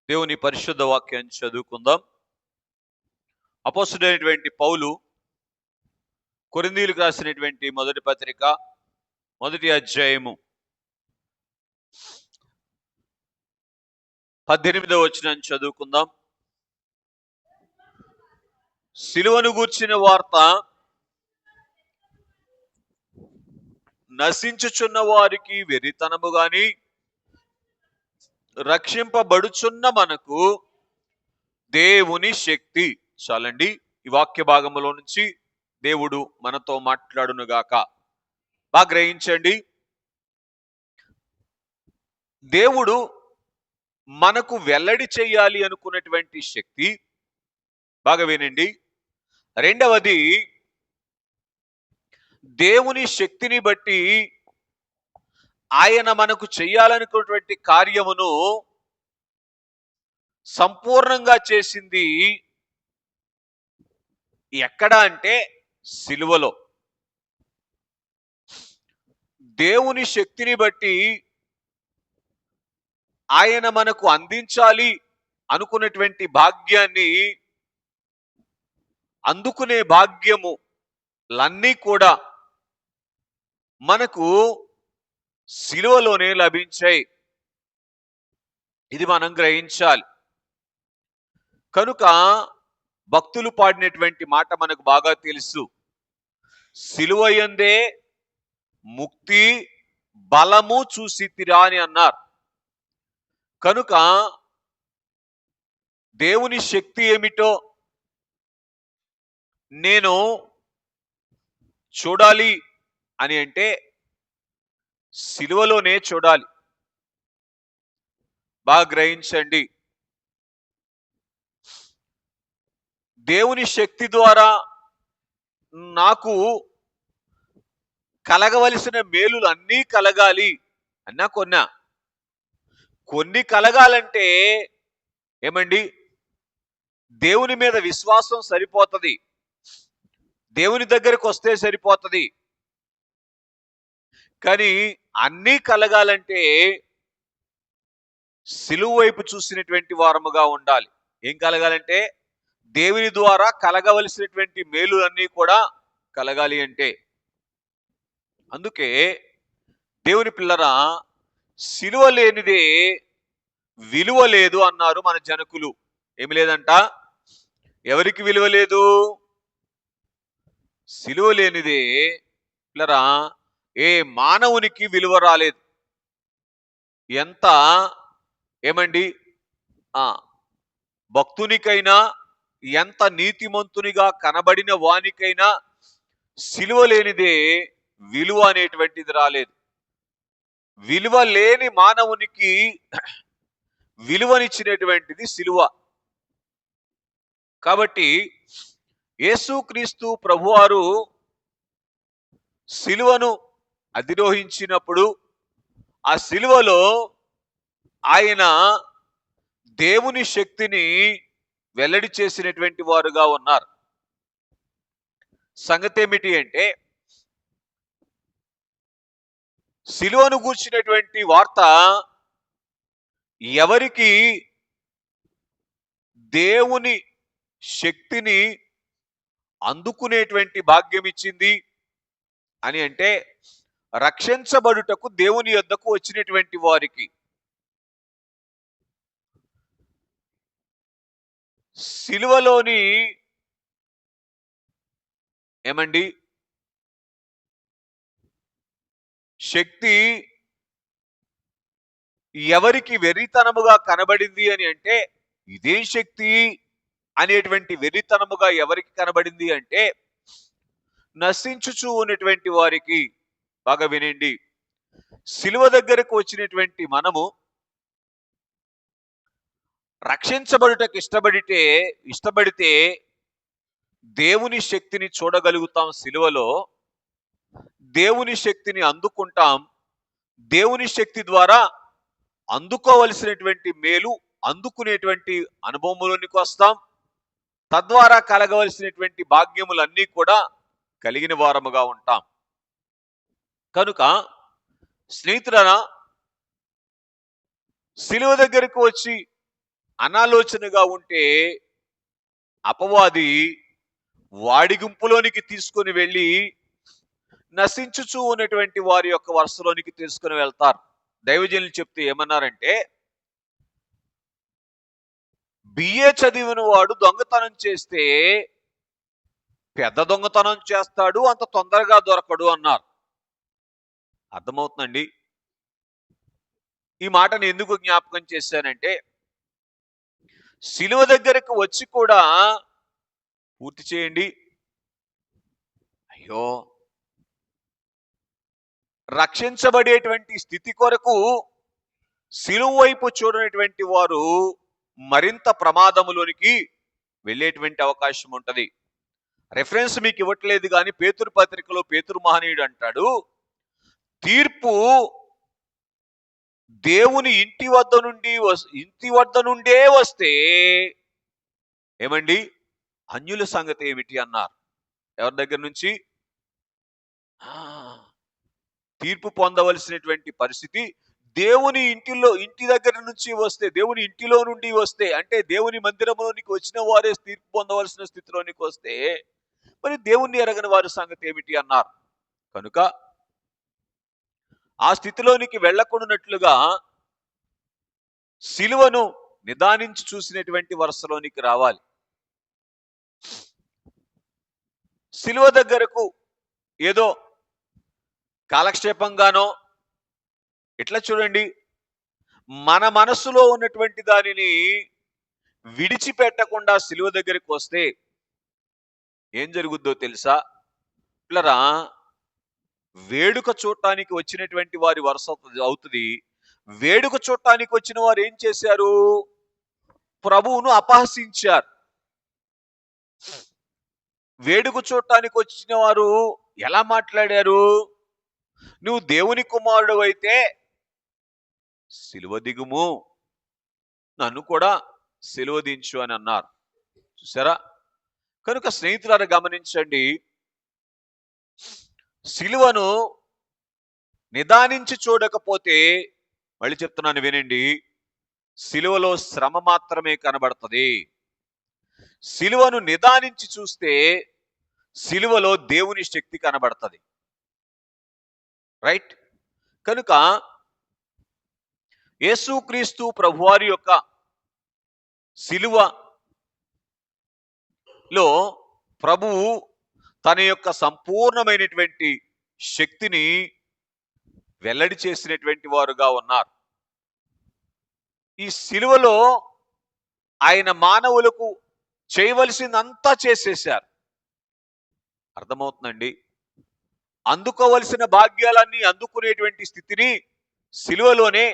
దేవుని పరిశుద్ధ వాక్యాన్ని చదువుకుందాం. అపోస్తలుడైనటువంటి పౌలు కొరింథీయులకు రాసినటువంటి మొదటి పత్రిక మొదటి అధ్యాయము 18వ వచనం చదువుకుందాం. సిలువను గూర్చిన వార్త నశించుచున్న వారికి వెర్రితనము గాని, రక్షింపబడుచున్న మనకు దేవుని శక్తి. చాలండి. ఈ వాక్య భాగములో నుంచి దేవుడు మనతో మాట్లాడునుగాక. బాగా గ్రహించండి. దేవుడు మనకు వెల్లడి చేయాలి అనుకున్నటువంటి శక్తి, బాగా వినండి. రెండవది, దేవుని శక్తిని బట్టి ఆయన మనకు చేయాలనుకున్నటువంటి కార్యమును సంపూర్ణంగా చేసింది ఎక్కడ అంటే సిలువలో. దేవుని శక్తిని బట్టి ఆయన మనకు అందించాలి అనుకున్నటువంటి భాగ్యాన్ని అందుకునే భాగ్యములన్నీ కూడా మనకు సిలువలోనే లభించాయి. ఇది మనం గ్రహించాలి. కనుక భక్తులు పాడినటువంటి మాట మనకు బాగా తెలుసు. సిలువయందే ముక్తి బలము చూసితిరా అని అన్నారు. కనుక దేవుని శక్తి ఏమిటో నేను చూడాలి అని అంటే సిలువలోనే చూడాలి. బాగా గ్రహించండి. దేవుని శక్తి ద్వారా నాకు కలగవలసిన మేలులు అన్నీ కలగాలి అన్నా కొన్ని కలగాలంటే ఏమండి, దేవుని మీద విశ్వాసం సరిపోతుంది, దేవుని దగ్గరకు వస్తే సరిపోతుంది. కానీ అన్నీ కలగాలంటే సిలువ వైపు చూసినటువంటి వారముగా ఉండాలి. ఏం కలగాలంటే దేవుని ద్వారా కలగవలసినటువంటి మేలులన్నీ కూడా కలగాలి అంటే. అందుకే దేవుని పిల్లరా, సిలువ లేనిదే విలువ లేదు అన్నారు మన జనకులు. ఏమి లేదంట? ఎవరికి విలువ లేదు? సిలువ లేనిదే పిల్లరా ఏ మానవునికి విలువ రాలేదు. ఎంత ఏమండి భక్తునికైనా, ఎంత నీతిమంతునిగా కనబడిన వానికైనా సిలువ లేనిదే విలువ అనేటువంటిది రాలేదు. విలువ లేని మానవునికి విలువనిచ్చినటువంటిది సిలువ. కాబట్టి యేసుక్రీస్తు ప్రభువారు సిలువను అధిరోహించినప్పుడు ఆ సిలువలో ఆయన దేవుని శక్తిని వెల్లడి చేసినటువంటి వారుగా ఉన్నారు. సంగతి ఏమిటి అంటే, సిలువను గూర్చినటువంటి వార్త ఎవరికి దేవుని శక్తిని అందుకునేటువంటి భాగ్యం ఇచ్చింది అని అంటే, రక్షించబడుటకు దేవుని యొద్దకు వచ్చినటువంటి వారికి. సిలువలోని ఏమండి శక్తి ఎవరికి వెర్రితనముగా కనబడింది అని అంటే, ఇదే శక్తి అనేటువంటి వెర్రితనముగా ఎవరికి కనబడింది అంటే, నశించుచూ ఉన్నటువంటి వారికి. బాగా వినండి. సిలువ దగ్గరకు వచ్చినటువంటి మనము రక్షించబడుటకు ఇష్టపడితే దేవుని శక్తిని చూడగలుగుతాం. సిలువలో దేవుని శక్తిని అందుకుంటాం. దేవుని శక్తి ద్వారా అందుకోవలసినటువంటి మేలు అందుకునేటువంటి అనుభవంలోనికి వస్తాం. తద్వారా కలగవలసినటువంటి భాగ్యములన్నీ కూడా కలిగిన వారముగా ఉంటాం. కనుక స్నేహితులారా, సిలువ దగ్గరకు వచ్చి అనాలోచనగా ఉంటే అపవాది వాడి గుంపులోనికి తీసుకొని వెళ్ళి నశించుచూ ఉన్నటువంటి వారి యొక్క వరుసలోనికి తీసుకుని వెళ్తారు. దైవజనులు చెప్తే ఏమన్నారంటే, బిఏ చదివిన వాడు దొంగతనం చేస్తే పెద్ద దొంగతనం చేస్తాడు, అంత తొందరగా దొరకడు అన్నారు. అర్థమవుతుందండి? ఈ మాటను ఎందుకు జ్ఞాపకం చేశానంటే, శిలువ దగ్గరకు వచ్చి కూడా పూర్తి చేయండి. అయ్యో, రక్షించబడేటువంటి స్థితి కొరకు శిలువ వైపు చూడనటువంటి వారు మరింత ప్రమాదములోనికి వెళ్ళేటువంటి అవకాశం ఉంటది. రెఫరెన్స్ మీకు ఇవ్వట్లేదు కానీ పేతురు పత్రికలో పేతురు మహనీయుడు అంటాడు, తీర్పు దేవుని ఇంటి వద్ద నుండే వస్తే ఏమండి అన్యుల సంగతి ఏమిటి అన్నారు. ఎవరి దగ్గర నుంచి? తీర్పు పొందవలసినటువంటి పరిస్థితి దేవుని ఇంటి దగ్గర నుంచి వస్తే, దేవుని ఇంటిలో నుండి వస్తే, అంటే దేవుని మందిరంలోనికి వచ్చిన వారే తీర్పు పొందవలసిన స్థితిలోనికి వస్తే మరి దేవుణ్ణి ఎరగని వారి సంగతి ఏమిటి అన్నారు. కనుక ఆ స్థితిలోనికి వెళ్ళకుండానట్లుగా సిలువను నిదానించి చూసినటువంటి వరుసలోనికి రావాలి. సిలువ దగ్గరకు ఏదో కాలక్షేపంగానో ఇట్లా చూడండి, మన మనస్సులో ఉన్నటువంటి దానిని విడిచిపెట్టకుండా సిలువ దగ్గరికి వస్తే ఏం జరుగుద్దో తెలుసా? ఇట్లరా వేడుక చూడటానికి వచ్చినటువంటి వారి వరుస అవుతుంది. వేడుక చూడటానికి వచ్చిన వారు ఏం చేశారు? ప్రభువును అపహసించారు. వేడుక చూడటానికి వచ్చిన వారు ఎలా మాట్లాడారు? నువ్వు దేవుని కుమారుడు అయితే సిలువ దిగుము, నన్ను కూడా సిలువ దించు అని అన్నారు. చూసారా? కనుక స్నేహితులారా గమనించండి, సిలువను నిదానించి చూడకపోతే, మళ్ళీ చెప్తున్నాను వినండి, సిలువలో శ్రమ మాత్రమే కనబడుతుంది. సిలువను నిదానించి చూస్తే సిలువలో దేవుని శక్తి కనబడుతుంది. రైట్? కనుక యేసుక్రీస్తు ప్రభువారి యొక్క సిలువలో ప్రభువు తన యొక్క సంపూర్ణమైనటువంటి శక్తిని వెల్లడి చేసినటువంటి వారుగా ఉన్నారు. ఈ సిలువలో ఆయన మానవులకు చేయవలసిందంతా చేసేశారు. అర్థమవుతుందండి? అందుకోవలసిన భాగ్యాలన్నీ అందుకునేటువంటి స్థితిని సిలువలోనే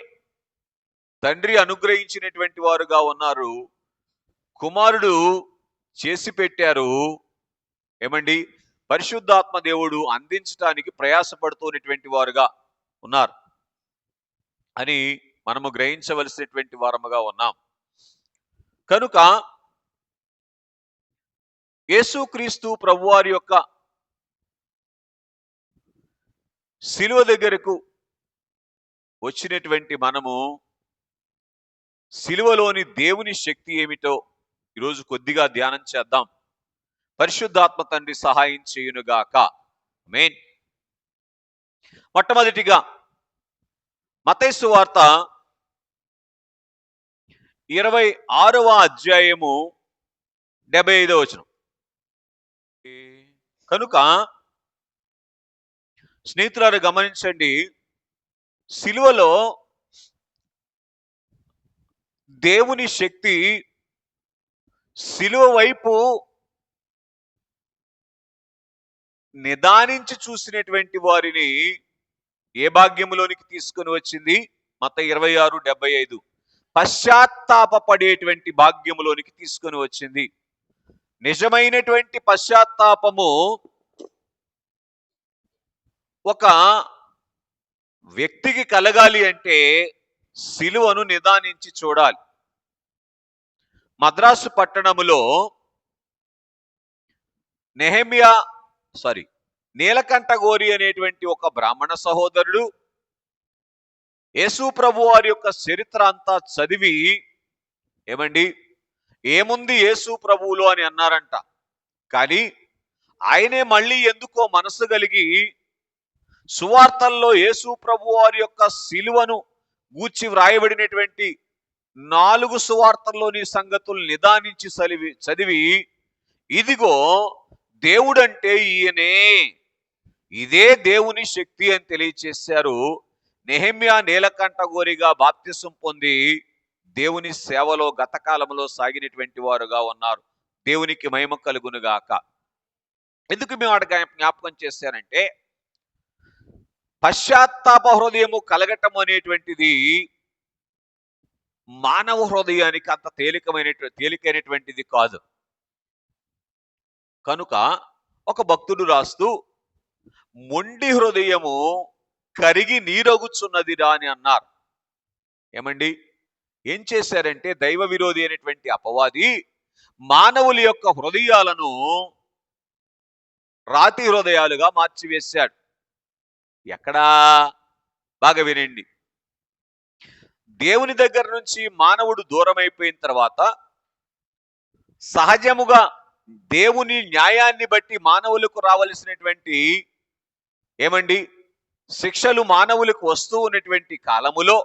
తండ్రి అనుగ్రహించినటువంటి వారుగా ఉన్నారు. కుమారుడు చేసి పెట్టారు. ఏమండి? పరిశుద్ధాత్మ దేవుడు అందించడానికి ప్రయాసపడుతున్నటువంటి వారుగా ఉన్నారు అని మనము గ్రహించవలసినటువంటి వారముగా ఉన్నాం. కనుక యేసుక్రీస్తు ప్రభువారి యొక్క సిలువ దగ్గరకు వచ్చినటువంటి మనము సిలువలోని దేవుని శక్తి ఏమిటో ఈరోజు కొద్దిగా ధ్యానం చేద్దాం. పరిశుద్ధాత్మ తండ్రి సహాయం చేయునుగాక. ఆమేన్. మొట్టమొదటిగా మత్తయి సువార్త 26వ అధ్యాయము 75వ వచనం. కనుక స్నేహితులారు గమనించండి, సిలువలో దేవుని శక్తి సిలువ వైపు నిదానించి చూసినటువంటి వారిని ఏ భాగ్యములోనికి తీసుకుని వచ్చింది? మత్తయి 26:75 పశ్చాత్తాపపడేటువంటి భాగ్యములోనికి తీసుకుని వచ్చింది. నిజమైనటువంటి పశ్చాత్తాపము ఒక వ్యక్తికి కలగాలి అంటే సిలువను నిదానించి చూడాలి. మద్రాసు పట్టణములో నీలకంఠగోరి అనేటువంటి ఒక బ్రాహ్మణ సహోదరుడు యేసు ప్రభు వారి యొక్క చరిత్ర అంతా చదివి ఏమండి, ఏముంది యేసు ప్రభువులో అని అన్నారంట. కానీ ఆయనే మళ్ళీ ఎందుకో మనసు కలిగి సువార్తల్లో యేసు ప్రభు వారి యొక్క శిలువను గూర్చి వ్రాయబడినటువంటి 4 సువార్తల్లోని సంగతులు నిదానించి చదివి ఇదిగో దేవుడంటే ఈయనే, ఇదే దేవుని శక్తి అని తెలియచేశారు. నెహెమ్యా నీలకంఠ గోరిగా బాప్తిసం పొంది దేవుని సేవలో గత కాలంలో సాగినటువంటి వారుగా ఉన్నారు. దేవునికి మహిమ కలుగునుగాక. ఎందుకు మేము అక్కడ జ్ఞాపకం చేశానంటే, పశ్చాత్తాప హృదయము కలగటం అనేటువంటిది మానవ హృదయానికి అంత తేలికైనటువంటిది కాదు. కనుక ఒక భక్తుడు రాస్తూ, మొండి హృదయము కరిగి నీరగుచున్నదిరా అని అన్నారు. ఏమండి, ఏం చేశారంటే దైవ విరోధి అయినటువంటి అపవాది మానవుల యొక్క హృదయాలను రాతి హృదయాలుగా మార్చివేశాడు. ఎక్కడా? బాగా వినండి. దేవుని దగ్గర నుంచి మానవుడు దూరం అయిపోయిన తర్వాత సహజముగా దేవుని న్యాయాన్ని బట్టి మానవులకు రావలసినటువంటి ఏమండి శిక్షలు మానవులకు వస్తూ ఉన్నటువంటి కాలములో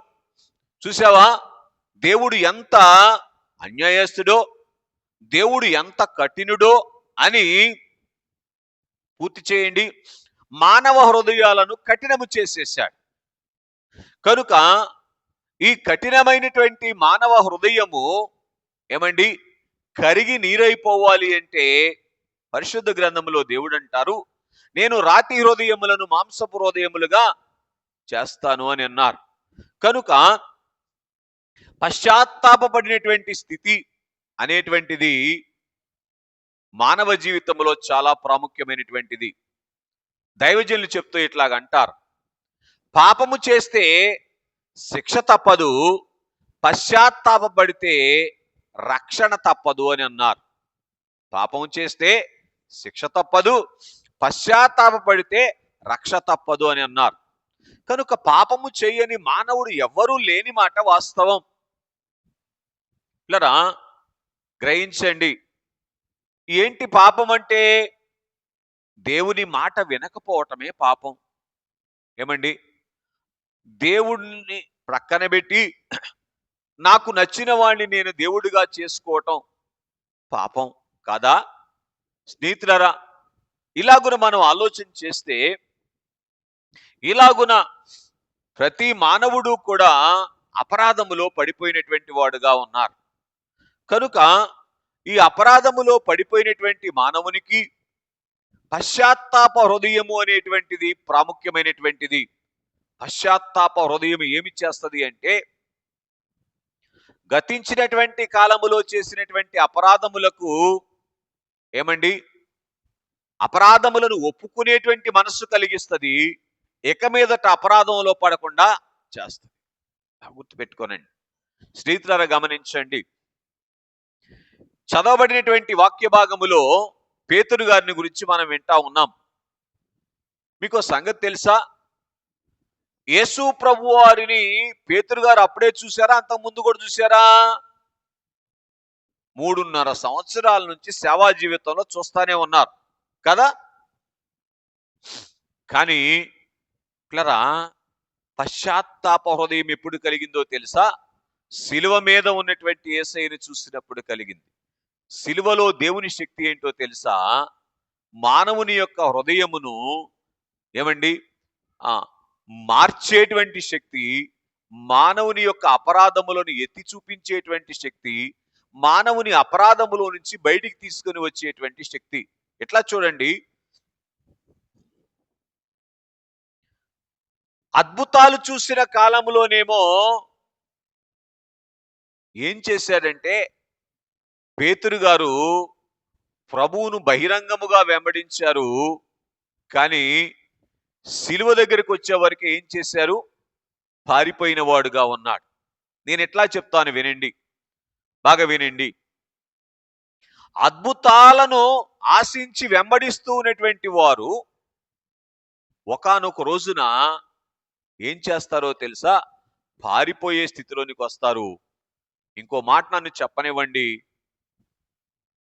చూసావా, దేవుడు ఎంత అన్యాయస్తుడో, దేవుడు ఎంత కఠినుడో అని పూర్తి చేయండి, మానవ హృదయాలను కఠినము చేసేశాడు. కనుక ఈ కఠినమైనటువంటి మానవ హృదయము ఏమండి కరిగి నీరైపోవాలి అంటే పరిశుద్ధ గ్రంథములో దేవుడు అంటారు, నేను రాతి హృదయములను మాంసపు హృదయములుగా చేస్తాను అని అన్నారు. కనుక పశ్చాత్తాపడినటువంటి స్థితి అనేటువంటిది మానవ జీవితంలో చాలా ప్రాముఖ్యమైనటువంటిది. దైవజనులు చెప్తూ ఇట్లాగంటారు, పాపము చేస్తే శిక్ష తప్పదు, పశ్చాత్తాపడితే రక్షణ తప్పదు అని అన్నారు. పాపం చేస్తే శిక్ష తప్పదు, పశ్చాత్తాపడితే రక్ష తప్పదు అని అన్నారు. కనుక పాపము చేయని మానవుడు ఎవ్వరూ లేని మాట వాస్తవం. ఇలా గ్రహించండి. ఏంటి పాపం అంటే? దేవుని మాట వినకపోవటమే పాపం. ఏమండి, దేవుడిని ప్రక్కన పెట్టి నాకు నచ్చిన వాడిని నేను దేవుడిగా చేసుకోవటం పాపం కాదా? స్నేహితులారా, ఇలాగున మనం ఆలోచన చేస్తే ఇలాగున ప్రతి మానవుడు కూడా అపరాధములో పడిపోయినటువంటి వాడుగా ఉన్నారు. కనుక ఈ అపరాధములో పడిపోయినటువంటి మానవునికి పశ్చాత్తాప హృదయము అనేటువంటిది ప్రాముఖ్యమైనటువంటిది. పశ్చాత్తాప హృదయం ఏమి చేస్తుంది అంటే, గతించినటువంటి కాలములో చేసినటువంటి అపరాధములకు ఏమండి అపరాధములను ఒప్పుకునేటువంటి మనస్సు కలిగిస్తుంది. ఇక మీదట అపరాధంలో పడకుండా చేస్తుంది. గుర్తుపెట్టుకోనండి. స్నేహితులారా గమనించండి, చదవబడినటువంటి వాక్య భాగములో పేతురు గారిని గురించి మనం వింటా ఉన్నాం. మీకు సంగతి తెలుసా? యేసు ప్రభు వారిని పేతురు గారు అప్పుడే చూశారా, అంతకు ముందు కూడా చూశారా? 3.5 సంవత్సరాల నుంచి సేవా జీవితంలో చూస్తానే ఉన్నారు కదా. కానీ పిల్లరా, పశ్చాత్తాప హృదయం ఎప్పుడు కలిగిందో తెలుసా? శిలువ మీద ఉన్నటువంటి యేసయ్యను చూసినప్పుడు కలిగింది. శిలువలో దేవుని శక్తి ఏంటో తెలుసా? మానవుని యొక్క హృదయమును ఏమండి మార్చేటువంటి శక్తి, మానవుని యొక్క అపరాధములను ఎత్తి చూపించేటువంటి శక్తి, మానవుని అపరాధములో నుంచి బయటికి తీసుకొని వచ్చేటువంటి శక్తి. ఎట్లా చూడండి, అద్భుతాలు చూసిన కాలంలోనేమో ఏం చేశాడంటే, పేతురు గారు ప్రభువును బహిరంగముగా వెంబడించారు. కానీ శిలువ దగ్గరికి వచ్చేవారికి ఏం చేశారు? పారిపోయిన వాడుగా ఉన్నాడు. నేను ఎట్లా చెప్తాను వినండి, బాగా వినండి. అద్భుతాలను ఆశించి వెంబడిస్తూ ఉన్నటువంటి వారు ఒకానొక రోజున ఏం చేస్తారో తెలుసా? పారిపోయే స్థితిలోనికి వస్తారు. ఇంకో మాట నన్ను చెప్పనివ్వండి,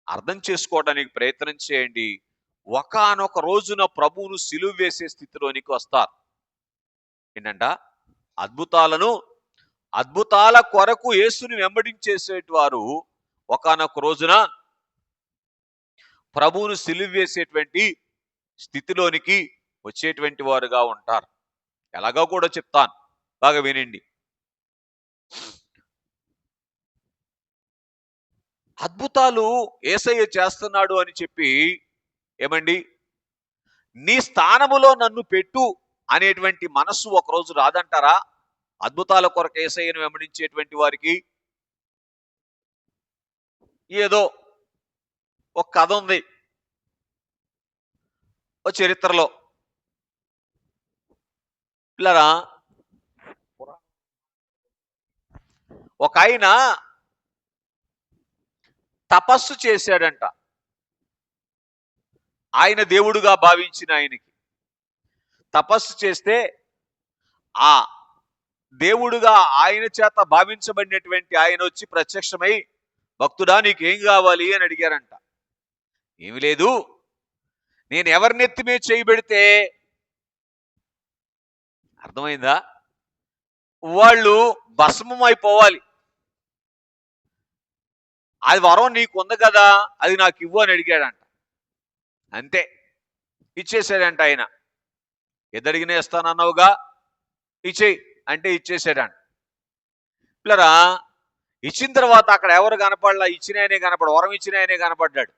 అర్థం చేసుకోవడానికి ప్రయత్నం చేయండి. ఒకానొక రోజున ప్రభువును సిలువ వేసే స్థితిలోనికి వస్తారు. ఏంటంట? అద్భుతాలను అద్భుతాల కొరకు యేసుని వెంబడించేసేటి వారు ఒకానొక రోజున ప్రభువును సిలువ వేసేటువంటి స్థితిలోనికి వచ్చేటువంటి వారుగా ఉంటారు. ఎలాగో కూడా చెప్తాను, బాగా వినండి. అద్భుతాలు యేసయ్య చేస్తున్నాడు అని చెప్పి, ఏమండి, నీ స్థానములో నన్ను పెట్టు అనేటువంటి మనస్సు ఒకరోజు రాదంటారా? అద్భుతాల కొరకు యేసయ్యను వెంబడించేటువంటి వారికి. ఏదో ఒక కథ ఉంది ఓ చరిత్రలో. పిల్లరా, ఒక ఆయన తపస్సు చేశాడంట. ఆయన దేవుడుగా భావించిన ఆయనకి తపస్సు చేస్తే, ఆ దేవుడుగా ఆయన చేత భావించబడినటువంటి ఆయన వచ్చి ప్రత్యక్షమై, భక్తుడా నీకేం కావాలి అని అడిగారంట. ఏమి లేదు, నేను ఎవరినెత్తి మీద చేయబెడితే, అర్థమైందా, వాళ్ళు భస్మం అయిపోవాలి, అది వరం నీకు ఉంది కదా, అది నాకు ఇవ్వు అని అడిగాడంట. అంతే, ఇచ్చేసాడంట ఆయన. ఎదడిగిన ఇస్తానన్నావుగా, ఇచ్చేయి అంటే ఇచ్చేసాడంట. పిల్లరా, ఇచ్చిన తర్వాత అక్కడ ఎవరు కనపడలా, ఇచ్చిన ఆయనే కనపడ, వరం ఇచ్చిన ఆయనే కనపడ్డాడు.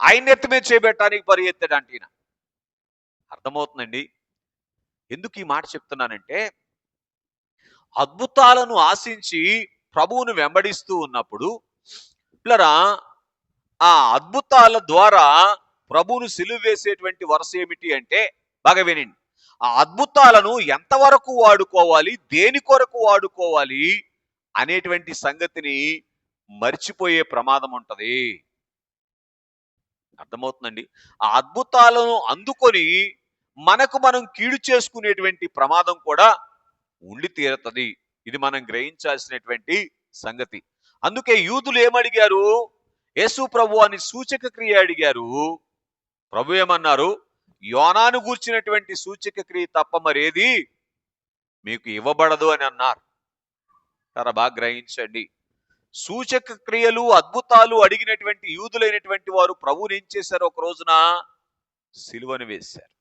ఆయన ఎత్తి మీద చేయబెట్టడానికి పరిగెత్తాడంట ఈయన. అర్థమవుతుందండి ఎందుకు ఈ మాట చెప్తున్నానంటే, అద్భుతాలను ఆశించి ప్రభువును వెంబడిస్తూ ఉన్నప్పుడు పిల్లరా, ఆ అద్భుతాల ద్వారా ప్రభువును సిలువ వేసేటువంటి వరుస ఏమిటి అంటే, బాగా వినండి, ఆ అద్భుతాలను ఎంతవరకు వాడుకోవాలి, దేని కొరకు వాడుకోవాలి అనేటువంటి సంగతిని మర్చిపోయే ప్రమాదం ఉంటది. అర్థమవుతుందండి? ఆ అద్భుతాలను అందుకొని మనకు మనం కీడు చేసుకునేటువంటి ప్రమాదం కూడా ఉండి తీరుతుంది. ఇది మనం గ్రహించాల్సినటువంటి సంగతి. అందుకే యూదులు ఏమడిగారు? యేసు ప్రభు అని సూచక క్రియ అడిగారు. ప్రభు ఏమన్నారు? యోనాను గూర్చినటువంటి సూచక క్రియ తప్ప మరేది మీకు ఇవ్వబడదు అని అన్నారు. చాలా బాగా గ్రహించండి. సూచక క్రియలు, అద్భుతాలు అడిగినటువంటి యూదులైనటువంటి వారు ప్రభువుని ఏం చేశారు? ఒక రోజున సిలువను వేశారు.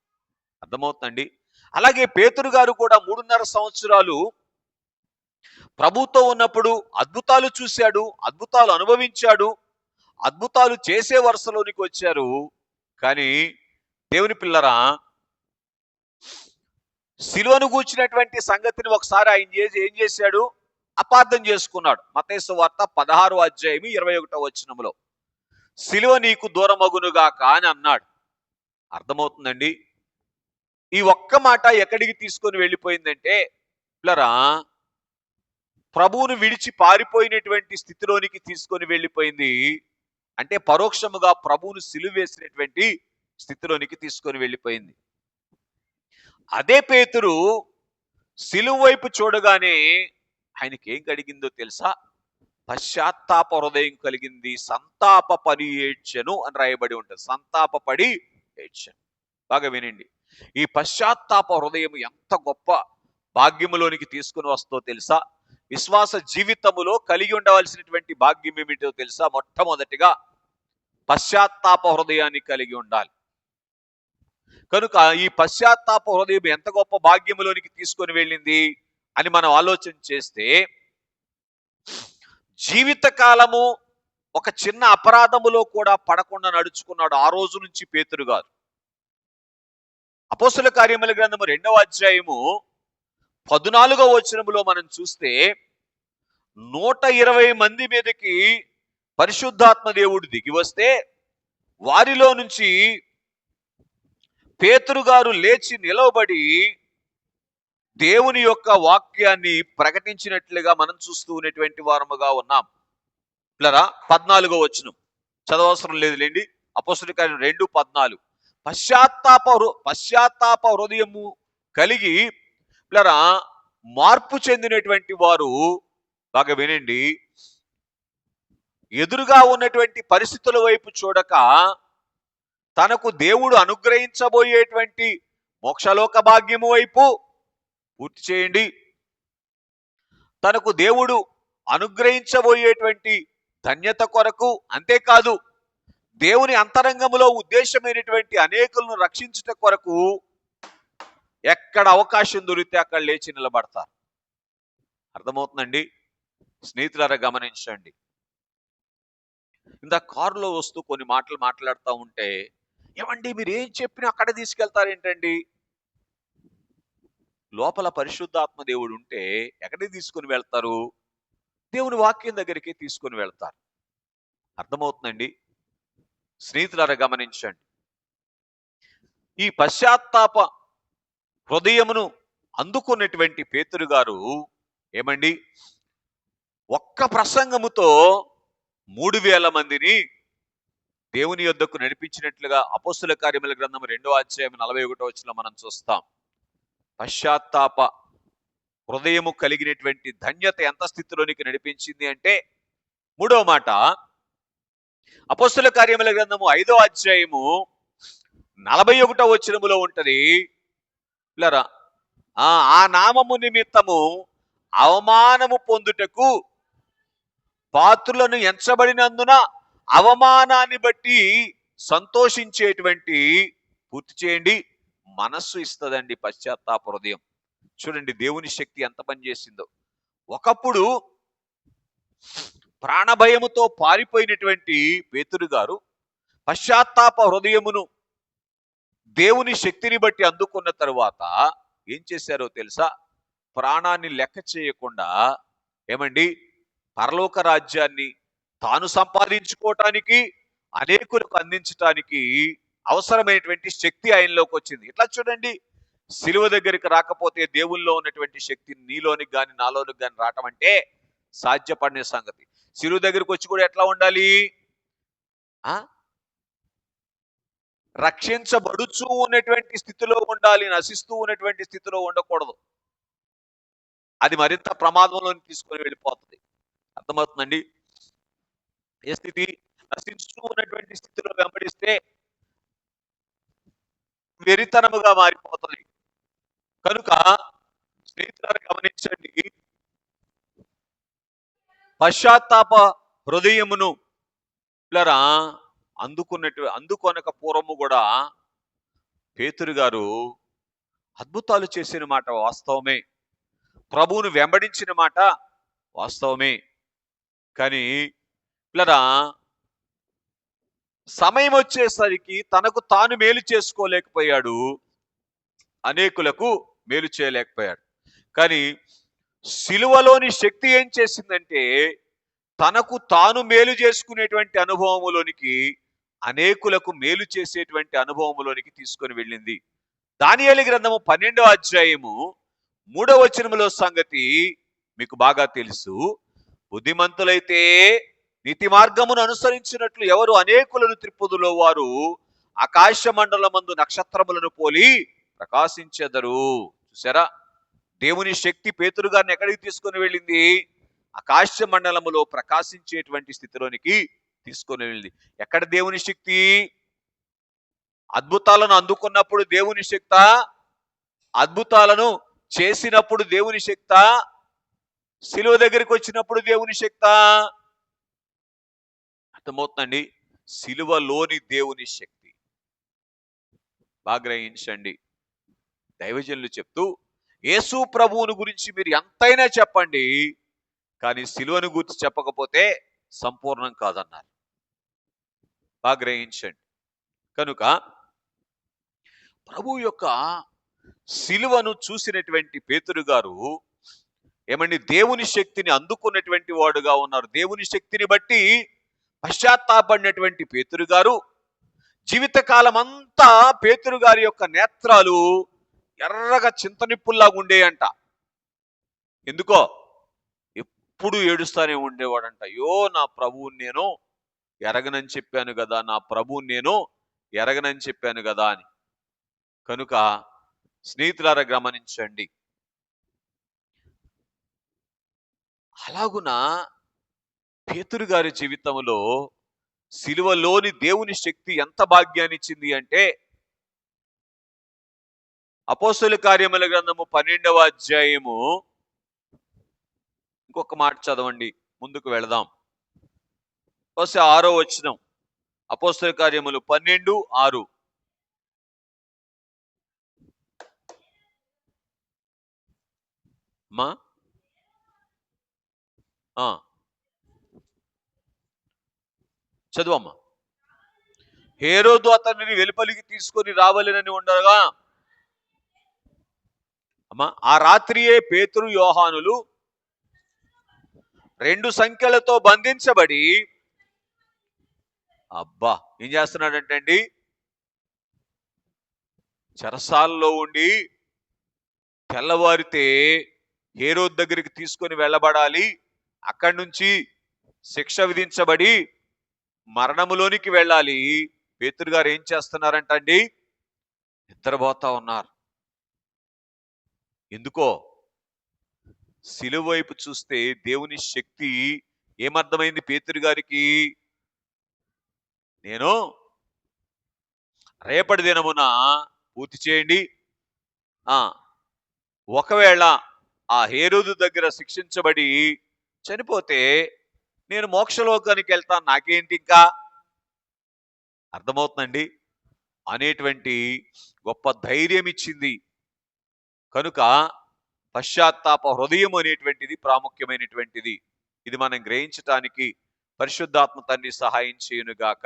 అర్థమవుతుందండి? అలాగే పేతురు గారు కూడా 3.5 సంవత్సరాలు ప్రభుతో ఉన్నప్పుడు అద్భుతాలు చూశాడు, అద్భుతాలు అనుభవించాడు, అద్భుతాలు చేసే వరుసలోనికి వచ్చారు. కానీ దేవుని పిల్లరా, సిలువను గూర్చినటువంటి సంగతిని ఒకసారి ఆయన ఏం చేశాడు? అపార్థం చేసుకున్నాడు. మత్తయి సువార్త 16వ అధ్యాయం 21వ వచనంలో సిలువ నీకు దూరమగునుగాక అని అన్నాడు. అర్థమవుతుందండి? ఈ ఒక్క మాట ఎక్కడికి తీసుకొని వెళ్ళిపోయిందంటే, పిల్లరా, ప్రభువును విడిచి పారిపోయినటువంటి స్థితిలోనికి తీసుకొని వెళ్ళిపోయింది. అంటే పరోక్షముగా ప్రభువును సిలువ వేసినటువంటి స్థితిలోనికి తీసుకొని వెళ్ళిపోయింది. అదే పేతురు సిలువ వైపు చూడగానే ఆయనకి ఏం కలిగిందో తెలుసా? పశ్చాత్తాప హృదయం కలిగింది, సంతాప పడి ఏడ్చెను అని రాయబడి ఉంటుంది. సంతాపపడి ఏడ్చెను. బాగా వినండి, ఈ పశ్చాత్తాప హృదయం ఎంత గొప్ప భాగ్యములోనికి తీసుకుని వస్తుందో తెలుసా? విశ్వాస జీవితములో కలిగి ఉండవలసినటువంటి భాగ్యం ఏమిటో తెలుసా? మొట్టమొదటిగా పశ్చాత్తాప హృదయాన్ని కలిగి ఉండాలి. కనుక ఈ పశ్చాత్తాప హృదయం ఎంత గొప్ప భాగ్యములోనికి తీసుకొని వెళ్ళింది అని మనం ఆలోచన చేస్తే, జీవితకాలము ఒక చిన్న అపరాధములో కూడా పడకుండా నడుచుకున్నాడు ఆ రోజు నుంచి పేతురు గారు. అపోస్తల కార్యముల గ్రంథము 2వ అధ్యాయము 14వ వచనములో మనం చూస్తే, 120 మంది మీదకి పరిశుద్ధాత్మ దేవుడు దిగి వస్తే, వారిలో నుంచి పేతురు గారు లేచి నిలవబడి దేవుని యొక్క వాక్యాన్ని ప్రకటించినట్లుగా మనం చూస్తూ ఉన్నటువంటి వారముగా ఉన్నాం. పిల్లరా, 14వ వచనం చదవవసరం లేదులేండి. అపోస్తల కార్యం 2:14. పశ్చాత్తాప హృదయము కలిగి పిల్లరా మార్పు చెందినటువంటి వారు బాగా వినండి. ఎదురుగా ఉన్నటువంటి పరిస్థితుల వైపు చూడక తనకు దేవుడు అనుగ్రహించబోయేటువంటి మోక్షలోక భాగ్యము వైపు పూర్తి చేయండి. తనకు దేవుడు అనుగ్రహించబోయేటువంటి ధన్యత కొరకు, అంతేకాదు దేవుని అంతరంగములో ఉద్దేశమైనటువంటి అనేకులను రక్షించుట కొరకు ఎక్కడ అవకాశం దొరికితే అక్కడ లేచి నిలబడతారు. అర్థమవుతుందండి? స్నేహితులారా గమనించండి. ఇంత కారులో వస్తూ కొన్ని మాటలు మాట్లాడుతూ ఉంటే, ఏమండి మీరు ఏం చెప్పినా అక్కడ తీసుకెళ్తారేంటండి? లోపల పరిశుద్ధాత్మ దేవుడు ఉంటే ఎక్కడికి తీసుకుని వెళ్తారు? దేవుని వాక్యం దగ్గరికి తీసుకుని వెళ్తారు. అర్థమవుతుందండి? స్నేహితులారా గమనించండి. ఈ పశ్చాత్తాప హృదయమును అందుకున్నటువంటి పేతురు గారు ఏమండి, ఒక్క ప్రసంగముతో 3000 మందిని దేవుని యొద్దకు నడిపించినట్లుగా అపోస్తుల కార్యముల గ్రంథం 2వ అధ్యాయం 41వ వచనంలో మనం చూస్తాం. పశ్చాత్తాప హృదయము కలిగినటువంటి ధన్యత ఎంత స్థితిలోనికి నడిపించింది అంటే, 3వ మాట అపోస్తుల కార్యముల గ్రంథము 5వ అధ్యాయము 41వ వచనములో ఉంటది. పిల్లరా, ఆ నామము నిమిత్తము అవమానము పొందుటకు పాత్రులను ఎంచబడినందున అవమానాన్ని బట్టి సంతోషించేటువంటి, పూర్తి చేయండి, మనస్సు ఇస్తదండి పశ్చాత్తాప హృదయం. చూడండి దేవుని శక్తి ఎంత పనిచేసిందో. ఒకప్పుడు ప్రాణభయముతో పారిపోయినటువంటి పేతురు గారు పశ్చాత్తాప హృదయమును దేవుని శక్తిని బట్టి అందుకున్న తరువాత ఏం చేశారో తెలుసా? ప్రాణాన్ని లెక్క చేయకుండా ఏమండి, పరలోక రాజ్యాన్ని తాను సంపాదించుకోవటానికి, అనేకులకు అందించటానికి అవసరమైనటువంటి శక్తి ఆయనలోకి వచ్చింది. ఇట్లా చూడండి, సిలువ దగ్గరికి రాకపోతే దేవుల్లో ఉన్నటువంటి శక్తి నీలోనికి గాని నాలోనికి గాని రావటం అంటే సాధ్యపడిన సంగతి. సిలువ దగ్గరికి వచ్చి కూడా ఎట్లా ఉండాలి? రక్షించబడుచూ ఉన్నటువంటి స్థితిలో ఉండాలి, నశిస్తూ ఉన్నటువంటి స్థితిలో ఉండకూడదు. అది మరింత ప్రమాదంలోకి తీసుకొని వెళ్ళిపోతుంది. అర్థమవుతుందండి? ఏ స్థితి? నశిస్తూ ఉన్నటువంటి స్థితిలో వెంబడిస్తే వెరితనముగా మారిపోతుంది. కనుక స్నేహితులను గమనించండి, పశ్చాత్తాప హృదయమును పిల్లరా అందుకొనక పూర్వము కూడా పేతురు గారు అద్భుతాలు చేసిన మాట వాస్తవమే, ప్రభువును వెంబడించిన మాట వాస్తవమే. కానీ పిల్లరా, సమయం వచ్చేసరికి తనకు తాను మేలు చేసుకోలేకపోయాడు, అనేకులకు మేలు చేయలేకపోయాడు. కానీ సిలువలోని శక్తి ఏం చేసిందంటే, తనకు తాను మేలు చేసుకునేటువంటి అనుభవములోనికి, అనేకులకు మేలు చేసేటువంటి అనుభవములోనికి తీసుకొని వెళ్ళింది. దానియేలు గ్రంథము 12వ అధ్యాయము 3వ వచనములో సంగతి మీకు బాగా తెలుసు. బుద్ధిమంతులైతే నీతి మార్గమును అనుసరించినట్లు ఎవరు అనేకులను త్రిప్పుదులో వారు ఆకాశ మండలమందు నక్షత్రములను పోలి ప్రకాశించెదరు. చూసారా? దేవుని శక్తి పేతురు గారిని ఎక్కడికి తీసుకొని వెళ్ళింది? ఆకాశ మండలములో ప్రకాశించేటువంటి స్థితిలోనికి తీసుకొని వెళ్ళింది. ఎక్కడ దేవుని శక్తి? అద్భుతాలను అందుకున్నప్పుడు దేవుని శక్త, అద్భుతాలను చేసినప్పుడు దేవుని శక్త, శిలువ దగ్గరికి వచ్చినప్పుడు దేవుని శక్త. అర్థమవుతుందండి? శిలువలోని దేవుని శక్తి బాగా గ్రహించండి. దైవజనులు చెప్తూ, యేసు ప్రభువుని గురించి మీరు ఎంతైనా చెప్పండి, కానీ శిలువను గురించి చెప్పకపోతే సంపూర్ణం కాదన్నారు. బాగా గ్రహించండి. కనుక ప్రభు యొక్క శిలువను చూసినటువంటి పేతురు గారు ఏమండి, దేవుని శక్తిని అందుకున్నటువంటి వాడుగా ఉన్నారు. దేవుని శక్తిని బట్టి పశ్చాత్తాపడినటువంటి పేతురు గారు జీవితకాలం అంతా పేతురు గారి యొక్క నేత్రాలు ఎర్రగా చింతనిప్పుల్లాగా ఉండేయంట. ఎందుకో? ఎప్పుడు ఏడుస్తానే ఉండేవాడంట. అయ్యో, నా ప్రభువుని నేను ఎరగనని చెప్పాను కదా, నా ప్రభువుని నేను ఎరగనని చెప్పాను కదా అని. కనుక స్నేహితులారా గమనించండి, అలాగున పేతురు గారి జీవితంలో సిలువలోని దేవుని శక్తి ఎంత భాగ్యాన్ని ఇచ్చింది అంటే, అపోస్తలుల కార్యముల గ్రంథము 12వ అధ్యాయము ఇంకొక మాట చదవండి, ముందుకు వెళదాం. 6వ వచనం, అపోస్తలుల కార్యములు 12:6. మా చదువమ్మా. హేరోదు అతనిని వెలుపలికి తీసుకొని రావాలని ఉండగా అమ్మా, ఆ రాత్రియే పేతురు యోహానులు 2 సంఖ్యలతో బంధించబడి, అబ్బా ఏం చేస్తున్నాడంటే అండి, చెరసాలలో ఉండి తెల్లవారితే హేరోదు దగ్గరికి తీసుకొని వెళ్ళబడాలి, అక్కడి నుంచి శిక్ష విధించబడి మరణములోనికి వెళ్ళాలి. పేతురు గారు ఏం చేస్తున్నారంటండి, నిద్రపోతా ఉన్నారు. ఎందుకో, సిలువ వైపు చూస్తే దేవుని శక్తి ఏమర్థమైంది పేతురు గారికి, నేను రేపటి దినమున పూర్తి చేయండి, ఒకవేళ ఆ హేరోదు దగ్గర శిక్షించబడి చనిపోతే నేను మోక్షలోకానికి వెళ్తాను, నాకేంటి ఇంకా, అర్థమవుతుందండి అనేటువంటి గొప్ప ధైర్యం ఇచ్చింది. కనుక పశ్చాత్తాప హృదయం అనేటువంటిది ప్రాముఖ్యమైనటువంటిది. ఇది మనం గ్రహించటానికి పరిశుద్ధాత్మ తండ్రి సహాయం చేయునుగాక.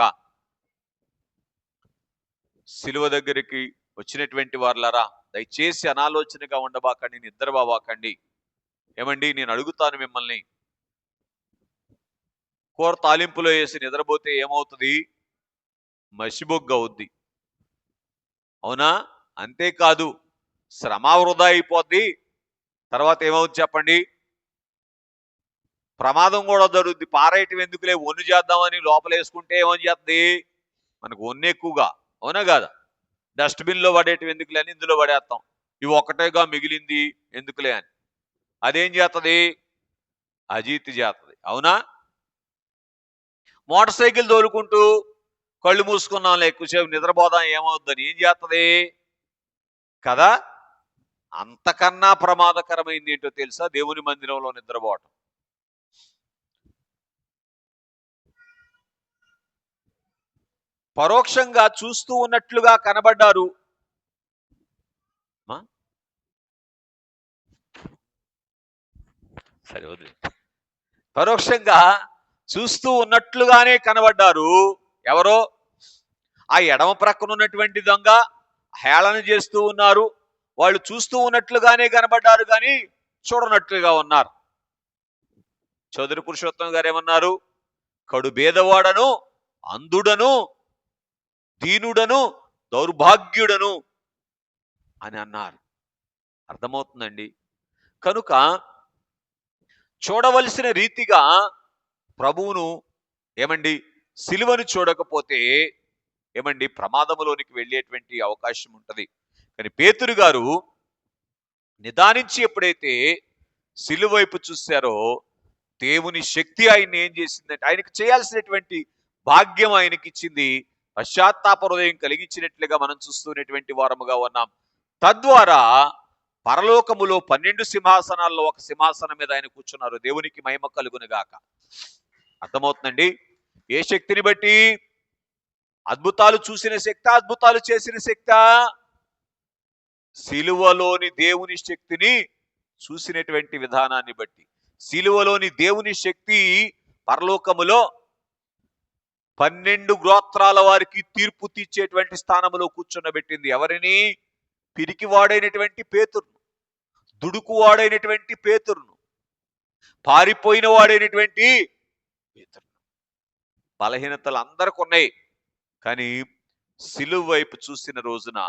సిలువ దగ్గరికి వచ్చినటువంటి వారులారా, దయచేసి అనాలోచనగా ఉండబాకండి, నిద్రపోబాకండి. ఏమండి, నేను అడుగుతాను మిమ్మల్ని, కూర తాలింపులో వేసి నిద్రపోతే ఏమవుతుంది, మసిబొగ్గు అవుద్ది, అవునా? అంతేకాదు, శ్రమ వృధా అయిపోద్ది, తర్వాత ఏమవుతుంది చెప్పండి, ప్రమాదం కూడా జరుగుద్ది. పారేయటం ఎందుకులే, ఒన్ను చేద్దామని లోపల వేసుకుంటే ఏమని చేస్తుంది, మనకు ఒన్ను ఎక్కువగా, అవునా కాదా? డస్ట్బిన్లో పడేయటం ఎందుకులే అని ఇందులో పడేస్తాం, ఇవి ఒక్కటేగా మిగిలింది ఎందుకులే అని. అదేం చేస్తుంది, అజీతి చేస్తుంది, అవునా? మోటార్ సైకిల్ తోలుకుంటూ కళ్ళు మూసుకున్నాంలే, ఎక్కువసేపు నిద్రపోదాం ఏమవుద్దని ఏం చేస్తుంది కదా? అంతకన్నా ప్రమాదకరమైంది ఏంటో తెలుసా, దేవుని మందిరంలో నిద్రపోవటం. పరోక్షంగా చూస్తూ ఉన్నట్లుగా కనబడ్డారు, సరే వదిలే, పరోక్షంగా చూస్తూ ఉన్నట్లుగానే కనబడ్డారు. ఎవరో ఆ ఎడమ ప్రక్కన ఉన్నటువంటి దొంగ హేళన చేస్తూ ఉన్నారు, వాళ్ళు చూస్తూ ఉన్నట్లుగానే కనబడ్డారు కానీ చూడనట్లుగా ఉన్నారు. చౌదరి పురుషోత్తం గారు ఏమన్నారు, కడు బేదవాడను, అంధుడను, దీనుడను, దౌర్భాగ్యుడను అని అన్నారు. అర్థమవుతుందండి. కనుక చూడవలసిన రీతిగా ప్రభువును ఏమండి సిలువను చూడకపోతే ఏమండి ప్రమాదములోనికి వెళ్ళేటువంటి అవకాశం ఉంటుంది. కానీ పేతురు గారు నిదానించి ఎప్పుడైతే సిలువ వైపు చూశారో, దేవుని శక్తి ఆయన్ని ఏం చేసిందంటే, ఆయనకు చేయాల్సినటువంటి భాగ్యం ఆయనకి ఇచ్చింది. పశ్చాత్తాప హృదయం కలిగించినట్లుగా మనం చూస్తున్నటువంటి వారముగా ఉన్నాం. తద్వారా పరలోకములో 12 సింహాసనాల్లో ఒక సింహాసనం మీద ఆయన కూర్చున్నారు. దేవునికి మహిమ కలుగునుగాక. అర్థమవుతుందండి. ఏ శక్తిని బట్టి? అద్భుతాలు చూసిన శక్తి, అద్భుతాలు చేసిన శక్తి, సిలువలోని దేవుని శక్తిని చూసినటువంటి విధానాన్ని బట్టి. సిలువలోని దేవుని శక్తి పరలోకములో 12 గోత్రాల వారికి తీర్పు తీర్చేటువంటి స్థానంలో కూర్చున్నబెట్టింది. ఎవరిని? పిరికివాడైనటువంటి పేతురును, దుడుకువాడైనటువంటి పేతురును, పారిపోయిన వాడైనటువంటి పేతురును. బలహీనతలు అందరికి ఉన్నాయి, కానీ సిలువ వైపు చూసిన రోజున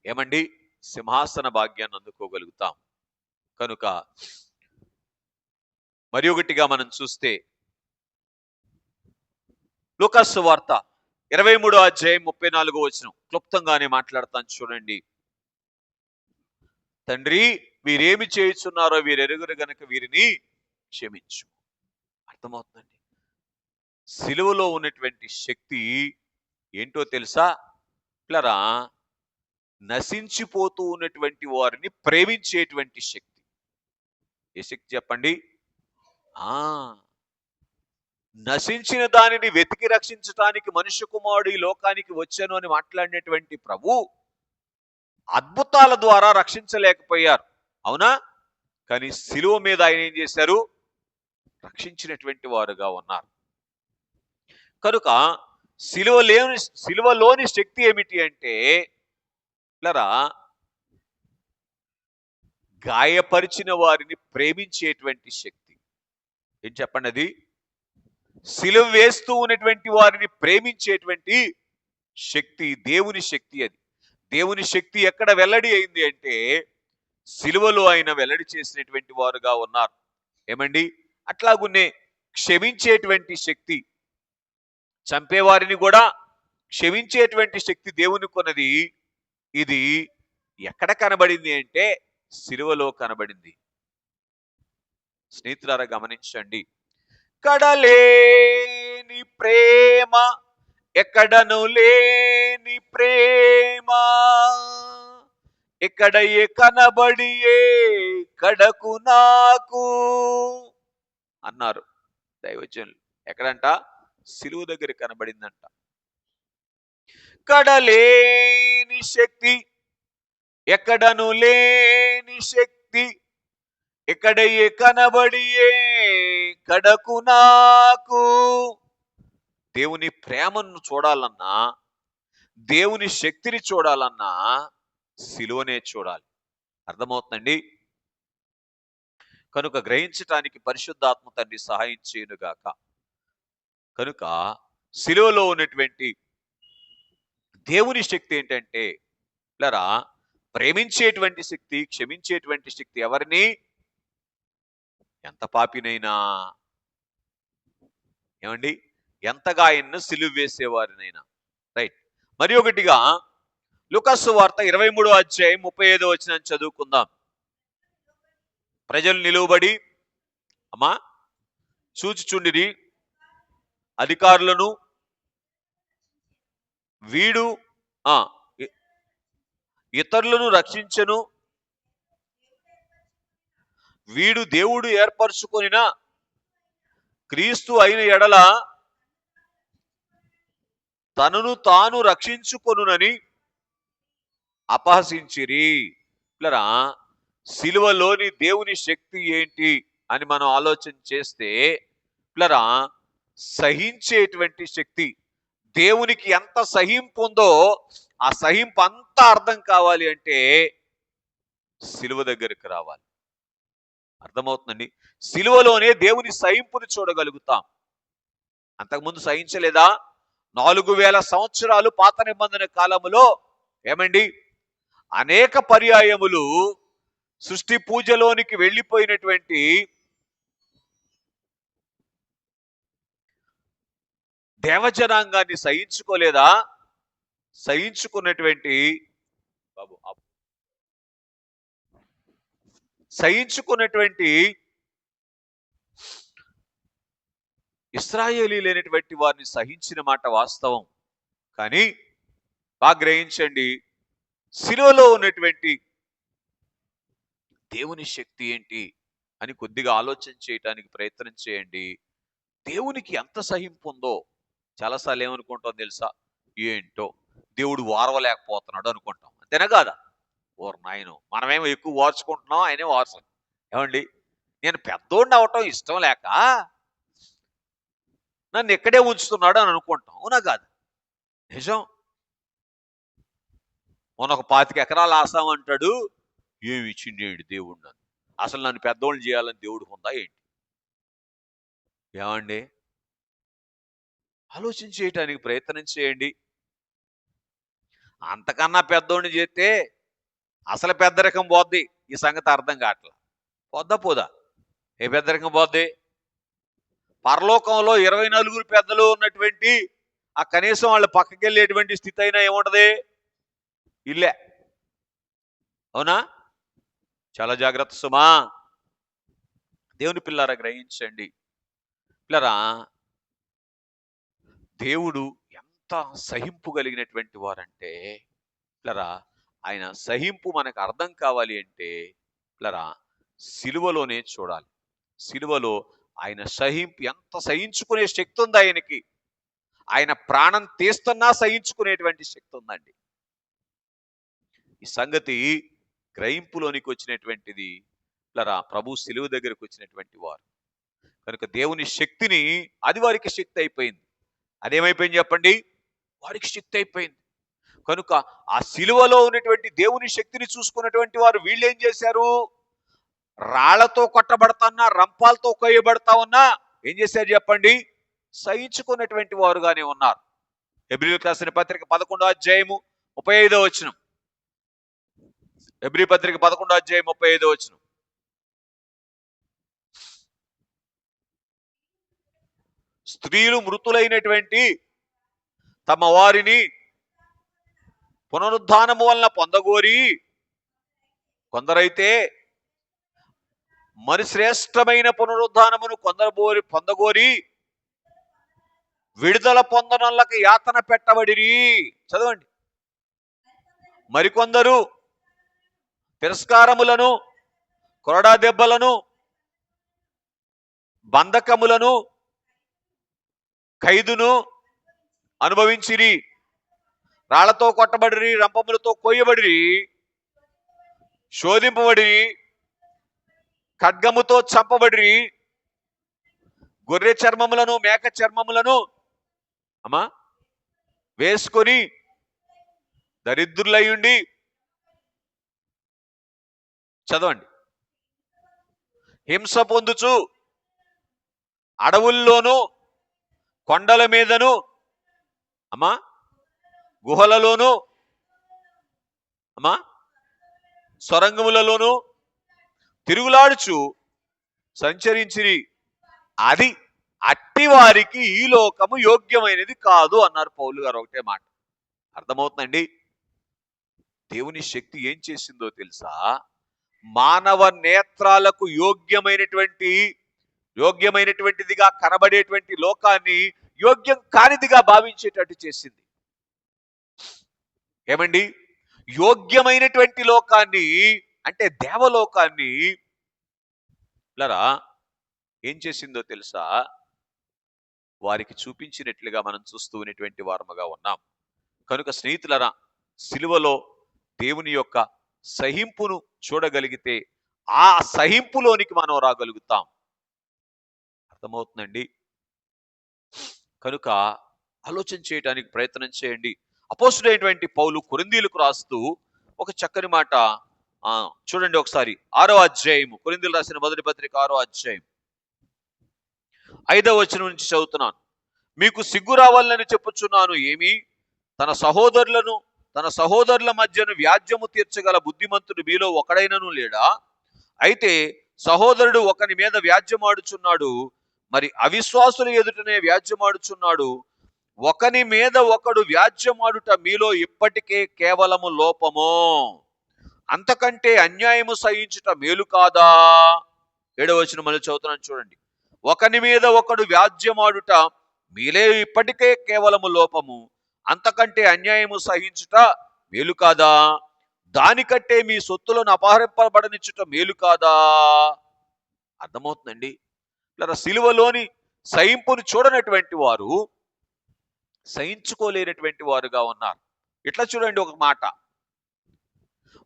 ఏమండి సింహాసన భాగ్యాన్ని అందుకోగలుగుతాం. కనుక మరి ఒకటిగా మనం చూస్తే లూకాసు సువార్త 23వ అధ్యాయం 34వ వచనం క్లుప్తంగానే మాట్లాడతాను చూడండి. తండ్రి, వీరేమి చేయుచున్నారో వీరెరుగురు గనక వీరిని క్షమించు. అర్థమవుతుందండి. సిలువలో ఉన్నటువంటి శక్తి ఏంటో తెలుసా పిల్లరా? నశించిపోతూ ఉన్నటువంటి వారిని ప్రేమించేటువంటి శక్తి. ఏ శక్తి చెప్పండి? ఆ నశించిన దానిని వెతికి రక్షించటానికి మనుష్య కుమారుడు ఈ లోకానికి వచ్చాను అని మాట్లాడినటువంటి ప్రభు అద్భుతాల ద్వారా రక్షించలేకపోయారు, అవునా? కానీ సిలువ మీద ఆయన ఏం చేశారు? రక్షించినటువంటి వారుగా ఉన్నారు. కనుక సిలువలోని శక్తి ఏమిటి అంటే పిల్లరా, గాయపరిచిన వారిని ప్రేమించేటువంటి శక్తి. ఏం చెప్పండి అది? సిలువ వేస్తూ ఉన్నటువంటి వారిని ప్రేమించేటువంటి శక్తి దేవుని శక్తి. అది దేవుని శక్తి ఎక్కడ వెల్లడి అయింది అంటే సిలువలో ఆయన వెల్లడి చేసినటువంటి వారుగా ఉన్నారు. ఏమండి? అట్లాగున్నే క్షమించేటువంటి శక్తి, చంపేవారిని కూడా క్షమించేటువంటి శక్తి దేవునికి ఉన్నది. ఇది ఎక్కడ కనబడింది అంటే సిలువలో కనబడింది. స్నేహితులారా గమనించండి. కడలేని ప్రేమ, ఎక్కడను లేని ప్రేమ, ఎక్కడయే కనబడియే కడకు నాకు అన్నారు దైవజనులు. ఎక్కడంట? సిలువ దగ్గర కనబడిందంట. కడలేని శక్తి, ఎక్కడను లేని శక్తి, ఎక్కడయే కనబడియే కడకు నాకు. దేవుని ప్రేమను చూడాలన్నా, దేవుని శక్తిని చూడాలన్నా సిలువనే చూడాలి. అర్థమవుతుందండి? కనుక గ్రహించటానికి పరిశుద్ధాత్మ తండ్రి సహాయం చేయనుగాక. కనుక సిలువలో ఉన్నటువంటి దేవుని శక్తి ఏంటంటే పిల్లరా, ప్రేమించేటువంటి శక్తి, క్షమించేటువంటి శక్తి. ఎవరిని? ఎంత పాపినైనా. ఏమండి? ఎంతగా ఆయన్ను సిలువ వేసేవారినైనా. రైట్. మరి ఒకటిగా లూకాసు వార్త 23వ అధ్యాయం 35వ వచనం చదువుకుందాం. ప్రజలు నిలువబడి అమ్మా చూచుచుండిరి, అధికారులను వీడు ఇతరులను రక్షించను, వీడు దేవుడు ఏర్పరచుకొనిన క్రీస్తు అయిన ఎడల తనను తాను రక్షించుకొనునని అపహసించిరి. పిల్లరా, సిలువలోని దేవుని శక్తి ఏంటి అని మనం ఆలోచన చేస్తే పిల్లరా, సహించేటువంటి శక్తి. దేవునికి ఎంత సహింపు ఉందో ఆ సహింపు అంతా అర్థం కావాలి అంటే సిలువ దగ్గరికి రావాలి. అర్థమవుతుందండి? సిలువలోనే దేవుని సహింపుని చూడగలుగుతాం. అంతకుముందు సహించలేదా? 4000 సంవత్సరాలు పాత నిబంధన కాలములో ఏమండి అనేక పర్యాయములు సృష్టి పూజలోనికి వెళ్ళిపోయినటువంటి దేవజనాంగాన్ని సహించుకోలేదా? సహించుకున్నటువంటి ఇశ్రాయేలీలైనటువంటి వారిని సహించిన మాట వాస్తవం. కానీ బాగా గ్రహించండి, సిలువలో ఉన్నటువంటి దేవుని శక్తి ఏంటి అని కొద్దిగా ఆలోచన చేయటానికి ప్రయత్నం చేయండి. దేవునికి ఎంత సహింపు ఉందో. చాలాసార్లు ఏమనుకుంటాం తెలుసా? ఏంటో దేవుడు వారవలేకపోతున్నాడు అనుకుంటాం. అంతేనా కాదా? ఓర్ నాయను, మనమేమో ఎక్కువ వార్చుకుంటున్నాం, ఆయనే వార్చం. ఏమండి? నేను పెద్దోడిని అవటం ఇష్టం లేక నన్ను ఎక్కడే ఉంచుతున్నాడు అని అనుకుంటాం. అవునా కాదు? నిజం. మొన్న ఒక 25 ఎకరాలు ఆసామంటాడు. ఏమి ఇచ్చిండేంటి దేవుడు నన్ను? అసలు నన్ను పెద్దోళ్ళు చేయాలని దేవుడు ఉందా ఏంటి? ఏమండి? ఆలోచన చేయటానికి ప్రయత్నం చేయండి. అంతకన్నా పెద్దోడిని చేస్తే అసలు పెద్దరికం పోద్ది. ఈ సంగతి అర్థం కావట్లా. పోదా? ఏ పెద్దరికం పోద్ది? పరలోకంలో 24 పెద్దలు ఉన్నటువంటి ఆ కనీసం వాళ్ళు పక్కకి వెళ్ళేటువంటి స్థితి అయినా ఏముంటది? ఇల్లే. అవునా? చాలా జాగ్రత్త సుమా. దేవుని పిల్లారా గ్రహించండి. పిల్లరా, దేవుడు ఎంత సహింపు కలిగినటువంటి వారంటే, పిల్లరా, ఆయన సహింపు మనకు అర్థం కావాలి అంటే, పిల్లరా, సిలువలోనే చూడాలి. సిలువలో ఆయన సహింపు, ఎంత సహించుకునే శక్తి ఉంది ఆయనకి. ఆయన ప్రాణం తీస్తున్నా సహించుకునేటువంటి శక్తి ఉందండి. ఈ సంగతి గ్రహింపులోనికి వచ్చినటువంటిది పిల్లరా ప్రభు సిలువ దగ్గరకు వచ్చినటువంటి వారు. కనుక దేవుని శక్తిని, అది వారికి శక్తి అయిపోయింది. అదేమైపోయింది చెప్పండి? వారికి శక్తి అయిపోయింది. కనుక ఆ సిలువలో ఉన్నటువంటి దేవుని శక్తిని చూసుకున్నటువంటి వారు వీళ్ళేం చేశారు? రాళ్లతో కొట్టబడతాన్నా, రంపాలతో కొయ్యబడతా ఉన్నా ఏం చేశారు చెప్పండి? సహించుకున్నటువంటి వారుగానే ఉన్నారు. హెబ్రీయులకు రాసిన పత్రిక 11వ అధ్యాయము 35వ వచనం. హెబ్రీ పత్రిక 11వ అధ్యాయం 35వ వచనం. స్త్రీలు మృతులైనటువంటి తమ వారిని పునరుద్ధానము వలన పొందగోరి, కొందరైతే మరి శ్రేష్టమైన పునరుద్ధానమును పొందగోరి విడుదల పొందనొల్లకి యాతన పెట్టబడిరి. చదవండి. మరికొందరు తిరస్కారములను, కొరడా దెబ్బలను, బంధకములను, ఖైదును అనుభవించిరి. రాళ్లతో కొట్టబడిరి, రంపములతో కొయ్యబడిరి, శోధింపబడిరి, ఖడ్గముతో చంపబడిరి, గొర్రె చర్మములను, మేక చర్మములను వేసుకొని దరిద్రులయ్యుండి, చదవండి, హింస పొందుచు అడవుల్లోనూ కొండల మీదను గుహలలోను సొరంగములలోను తిరుగులాడుచు సంచరించిరి. అది అట్టి వారికి ఈ లోకము యోగ్యమైనది కాదు అన్నారు పౌలు గారు. ఒకటే మాట. అర్థమవుతుందండి? దేవుని శక్తి ఏం చేసిందో తెలుసా? మానవ నేత్రాలకు యోగ్యమైనటువంటిదిగా కనబడేటువంటి లోకాన్ని యోగ్యం కానిదిగా భావించేటట్టు చేసింది. ఏమండి? యోగ్యమైనటువంటి లోకాన్ని, అంటే దేవలోకాన్ని లరా ఏం చేసిందో తెలుసా? వారికి చూపించినట్లుగా మనం చూస్తూ ఉన్నటువంటి వారముగా ఉన్నాం. కనుక స్నేహితులరా, సిలువలో దేవుని యొక్క సహింపును చూడగలిగితే ఆ సహింపులోనికి మనం రాగలుగుతాం. అర్థమవుతుందండి? కనుక ఆలోచన చేయడానికి ప్రయత్నం చేయండి. అపోస్తుడైనటువంటి పౌలు కొరింథీయులకు రాస్తూ ఒక చక్కని మాట చూడండి ఒకసారి. 6వ అధ్యాయము, కొరింథీయులకు రాసిన మొదటి పత్రిక 6వ అధ్యాయం 5వ వచనం నుంచి చదువుతున్నాను. మీకు సిగ్గు రావాలని చెప్పుచున్నాను. ఏమి? తన సహోదరుల మధ్యను వ్యాజ్యము తీర్చగల బుద్ధిమంతుడు మీలో ఒకడైనను లేడా? అయితే సహోదరుడు ఒకని మీద వ్యాజ్యమాడుచున్నాడు, మరి అవిశ్వాసుల ఎదుటనే వ్యాజ్యమాడుచున్నాడు. ఒకని మీద ఒకడు వ్యాజ్యమాడుట మీలో ఇప్పటికే కేవలము లోపము. అంతకంటే అన్యాయము సహించుట మేలు కాదా? 7వ వచనం మళ్ళీ చదువుతున్నాను చూడండి. ఒకని మీద ఒకడు వ్యాజ్యమాడుట మీలే ఇప్పటికే కేవలము లోపము. అంతకంటే అన్యాయము సహించుట మేలు కాదా? దానికంటే మీ సొత్తులను అపహరింపబడనిచ్చుట మేలు కాదా? అర్థమవుతుందండి? ఇలా సిలువలోని సహింపును చూడనటువంటి వారు సహించుకోలేనటువంటి వారుగా ఉన్నారు. ఇట్లా చూడండి ఒక మాట.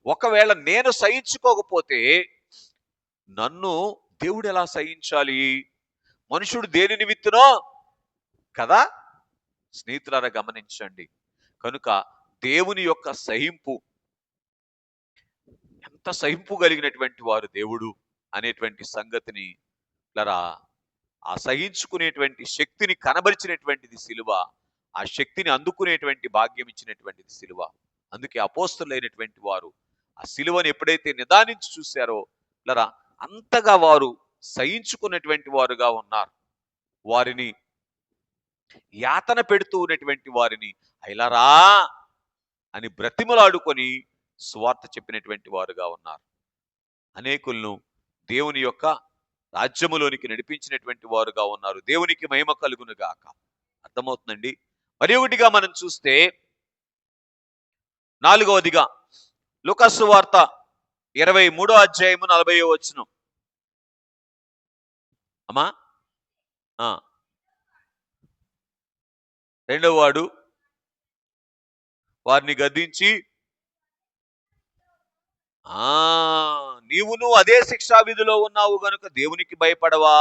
ఒకవేళ నేను సహించుకోకపోతే నన్ను దేవుడు ఎలా సహించాలి? మనుషుడు దేని నిమిత్తనో కదా. స్నేహితులారా గమనించండి. కనుక దేవుని యొక్క సహింపు, ఎంత సహింపు కలిగినటువంటి వారు దేవుడు అనేటువంటి సంగతిని లరా ఆ సహించుకునేటువంటి శక్తిని కనబరిచినటువంటిది సిలువ. ఆ శక్తిని అందుకునేటువంటి భాగ్యం ఇచ్చినటువంటిది సిలువ. అందుకే అపోస్తలులైనటువంటి వారు ఆ సిలువను ఎప్పుడైతే నిదానించి చూశారో లరా అంతగా వారు సహించుకున్నటువంటి వారుగా ఉన్నారు. వారిని యాతన పెడుతూ ఉన్నటువంటి వారిని అయిలారా అని బ్రతిమలాడుకొని సువార్త చెప్పినటువంటి వారుగా ఉన్నారు. అనేకులను దేవుని యొక్క రాజ్యములోనికి నడిపించినటువంటి వారుగా ఉన్నారు. దేవునికి మహిమ కలుగును గాక. అర్థమవుతుందండి. మరి ఒకటిగా మనం చూస్తే 4వదిగా లూకాసు వార్త 23వ అధ్యాయము 40వ వచనం. అమ్మా రెండవ వాడు వారిని గద్దించి, నీవును అదే శిక్షా విధిలో ఉన్నావు గనుక దేవునికి భయపడవా?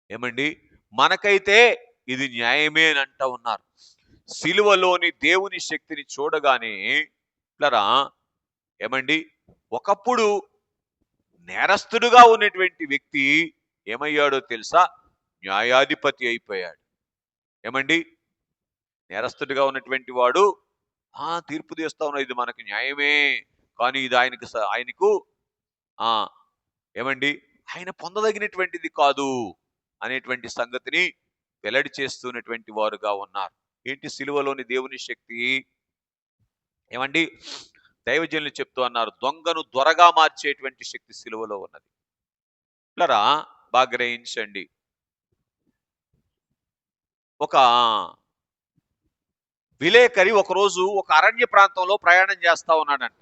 ఏమండి, మనకైతే ఇది న్యాయమే అని అంటా ఉన్నారు. సిలువలోని దేవుని శక్తిని చూడగానే ఇట్లరా ఏమండి, ఒకప్పుడు నేరస్తుడుగా ఉన్నటువంటి వ్యక్తి ఏమయ్యాడో తెలుసా? న్యాయాధిపతి అయిపోయాడు. ఏమండి, నేరస్తుడిగా ఉన్నటువంటి వాడు తీర్పు తీస్తా ఉన్నాడు, ఇది మనకు న్యాయమే, కానీ ఇది ఆయనకు ఏమండి ఆయన పొందదగినటువంటిది కాదు అనేటువంటి సంగతిని వెల్లడి చేస్తున్నటువంటి వారుగా ఉన్నారు. ఏంటి సిలువలోని దేవుని శక్తి? ఏమండి, దైవజనులు చెప్తూ అన్నారు, దొంగను దొరగా మార్చేటువంటి శక్తి సిలువలో ఉన్నది. ఇట్లరా బాగా గ్రహించండి. ఒక విలేకరి ఒకరోజు ఒక అరణ్య ప్రాంతంలో ప్రయాణం చేస్తా ఉన్నాడంట.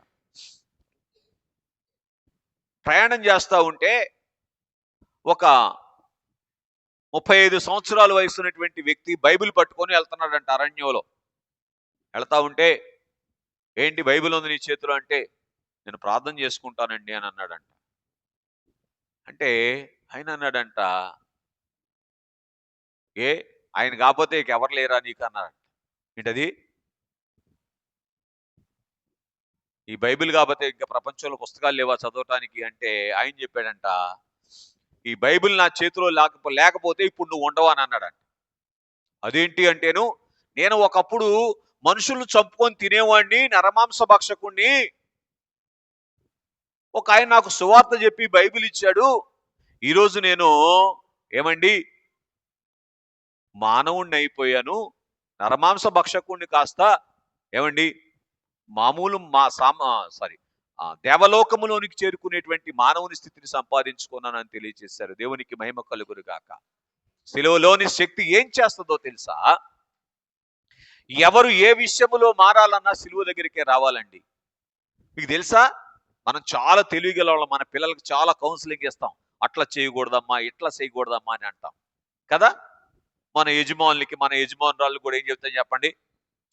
ప్రయాణం చేస్తా ఉంటే ఒక 35 సంవత్సరాల వయసు ఉన్నటువంటి వ్యక్తి బైబిల్ పట్టుకొని వెళ్తున్నాడంట. అరణ్యంలో వెళ్తా ఉంటే, ఏంటి బైబిల్ ఉంది నీ చేతిలో అంటే, నేను ప్రార్థన చేసుకుంటానండి అని అన్నాడంట. అంటే ఆయన అన్నాడంట, ఆయన కాకపోతే ఎవరు లేరా నీకు అన్నాడంట. ఏంటది? ఈ బైబిల్ కాకపోతే ఇంకా ప్రపంచంలో పుస్తకాలు లేవా చదవటానికి అంటే ఆయన చెప్పాడంట, ఈ బైబిల్ నా చేతిలో లేకపోతే ఇప్పుడు నువ్వు ఉండవా అని అన్నాడంట. అదేంటి అంటేను, నేను ఒకప్పుడు మనుషులను చంపుకొని తినేవాడిని, నరమాంస భక్షకుణ్ణి. ఒక ఆయన నాకు సువార్త చెప్పి బైబిల్ ఇచ్చాడు. ఈరోజు నేను ఏమండి మానవుణ్ణి అయిపోయాను, నరమాంస భక్షకుణ్ణి కాస్త ఏమండి మామూలు దేవలోకములోనికి చేరుకునేటువంటి మానవుని స్థితిని సంపాదించుకున్నానని తెలియజేశారు. దేవునికి మహిమ కలుగును గాక. సిలువలోని శక్తి ఏం చేస్తుందో తెలుసా? ఎవరు ఏ విషయములో మారాలన్నా సిలువ దగ్గరికే రావాలండి. మీకు తెలుసా, మనం చాలా తెలివిగల వాళ్ళం. మన పిల్లలకు చాలా కౌన్సిలింగ్ ఇస్తాం, అట్లా చేయకూడదమ్మా, ఇట్లా చేయకూడదమ్మా అని అంటాం కదా. మన యజమానురాళ్ళు కూడా ఏం చెప్తాం చెప్పండి?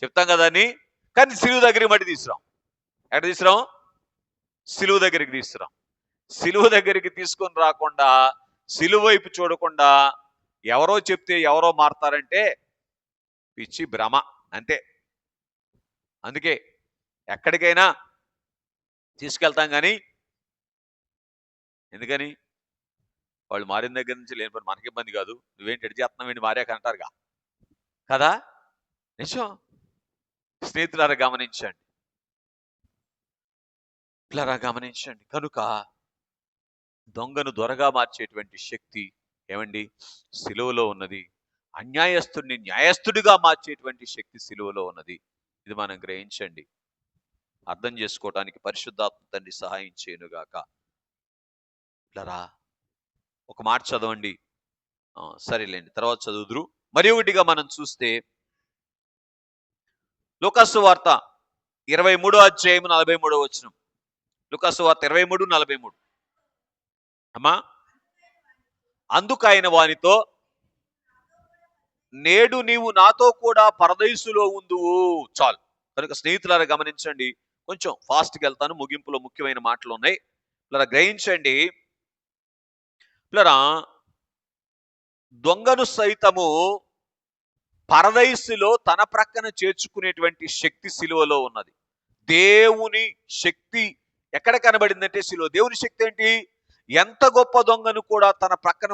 చెప్తాం కదా అని. కానీ సిలువ దగ్గరికి మట్టి తీసుకురాం. ఎక్కడ తీసుకురాం? సిలువ దగ్గరికి తీసుకురాం. సిలువ దగ్గరికి తీసుకొని రాకుండా, సిలువ వైపు చూడకుండా ఎవరో చెప్తే ఎవరో మారతారంటే పిచ్చి భ్రమ అంతే. అందుకే ఎక్కడికైనా తీసుకెళ్తాం కానీ, ఎందుకని? వాళ్ళు మారిన దగ్గర నుంచి లేని పని మనకి ఇబ్బంది కాదు, నువ్వేంటి ఎడి చేస్తున్నావు ఏంటి మారాక అంటారుగా కదా. నిజం. స్నేహితులారా గమనించండి, గమనించండి. కనుక దొంగను దొరగా మార్చేటువంటి శక్తి ఏమండి సిలువలో ఉన్నది. అన్యాయస్తుడిని న్యాయస్తుడిగా మార్చేటువంటి శక్తి సిలువలో ఉన్నది. ఇది మనం గ్రహించండి, అర్థం చేసుకోవటానికి పరిశుద్ధాత్మ తండ్రి సహాయం చేయనుగాక. ఇట్లరా ఒక మాట చదవండి, సరేలేండి తర్వాత చదువుదురు. మరి ఒకటిగా మనం చూస్తే లూకాసు వార్త 23వ అధ్యాయము 43వ వచనం. లూకాసు వార్త 23:43. అమ్మా, అందుకు ఆయన వానితో, నేడు నీవు నాతో కూడా పరదైసులో ఉందువు. చాలు. కనుక స్నేహితులారా గమనించండి, కొంచెం ఫాస్ట్గా వెళ్తాను, ముగింపులో ముఖ్యమైన మాటలు ఉన్నాయి. ఇలా గ్రహించండి. ఇలా దొంగను సైతము పరదైసులో తన ప్రక్కన చేర్చుకునేటువంటి శక్తి సిలువలో ఉన్నది. దేవుని శక్తి ఎక్కడ కనబడిందంటే సిలువ. దేవుని శక్తి ఏంటి? ఎంత గొప్ప దొంగను కూడా తన ప్రక్కన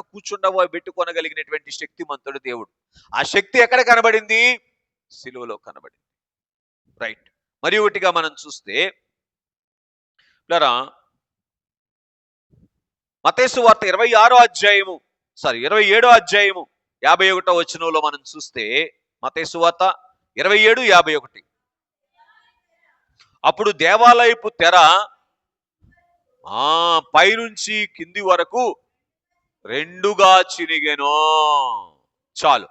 పెట్టుకొనగలిగినటువంటి శక్తిమంతుడు దేవుడు. ఆ శక్తి ఎక్కడ కనబడింది? సిలువలో కనబడింది. రైట్. మరి ఒకటిగా మనం చూస్తే మత్తయి వార్త 27వ అధ్యాయము 51వ వచనంలో మనం చూస్తే, మత్తయి వార్త 27:51. అప్పుడు దేవాలయపు తెర పైనుంచి కింది వరకు రెండుగా చిరిగెను. చాలు,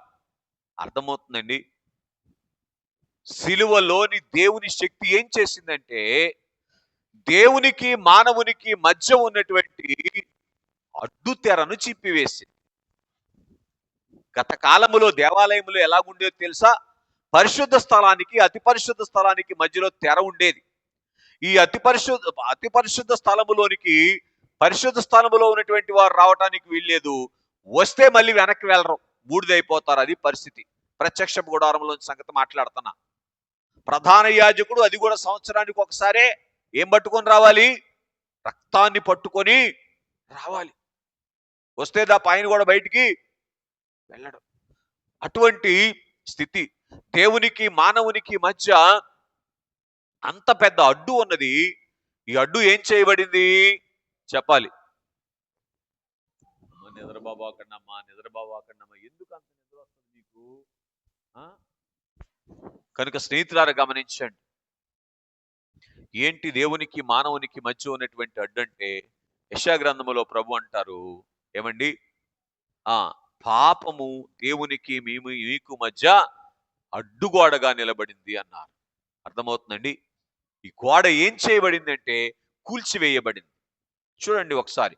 అర్థమవుతుందండి. సిలువలోని దేవుని శక్తి ఏం చేసిందంటే, దేవునికి మానవునికి మధ్య ఉన్నటువంటి అడ్డు తెరను చింపివేసింది. గత కాలములో దేవాలయములో ఎలాగుండేదో తెలుసా? పరిశుద్ధ స్థలానికి అతి పరిశుద్ధ స్థలానికి మధ్యలో తెర ఉండేది. ఈ అతి పరిశుద్ధ స్థలములోనికి పరిశుద్ధ స్థలములో ఉన్నటువంటి వారు రావటానికి వీల్లేదు. వస్తే మళ్ళీ వెనక్కి వెళ్ళరు, బూడిదైపోతారు. అది పరిస్థితి. ప్రత్యక్ష గుడారంలో సంగతి మాట్లాడుతున్నా. ప్రధాన యాజకుడు అది కూడా సంవత్సరానికి ఒకసారే ఏం పట్టుకొని రావాలి? రక్తాన్ని పట్టుకొని రావాలి. వస్తే పైన కూడా బయటికి వెళ్ళడం. అటువంటి స్థితి. దేవునికి మానవునికి మధ్య అంత పెద్ద అడ్డు ఉన్నది. ఈ అడ్డు ఏం చేయబడింది చెప్పాలి. నిద్రబాబాకన్నమ్మా, నిద్రబాబాకన్నమ్మా, ఎందుకు అంత నిద్ర వస్తుంది నీకు? కనుక స్నేహితులారా గమనించండి, ఏంటి దేవునికి మానవునికి మధ్య ఉన్నటువంటి అడ్డు అంటే, యెషయా గ్రంథములో ప్రభు అంటారు ఏమండి, పాపము దేవునికి మీకు మధ్య అడ్డుగోడగా నిలబడింది అన్నారు. అర్థమవుతుందండి? ఈ గోడ ఏం చేయబడిందంటే కూల్చివేయబడింది. చూడండి ఒకసారి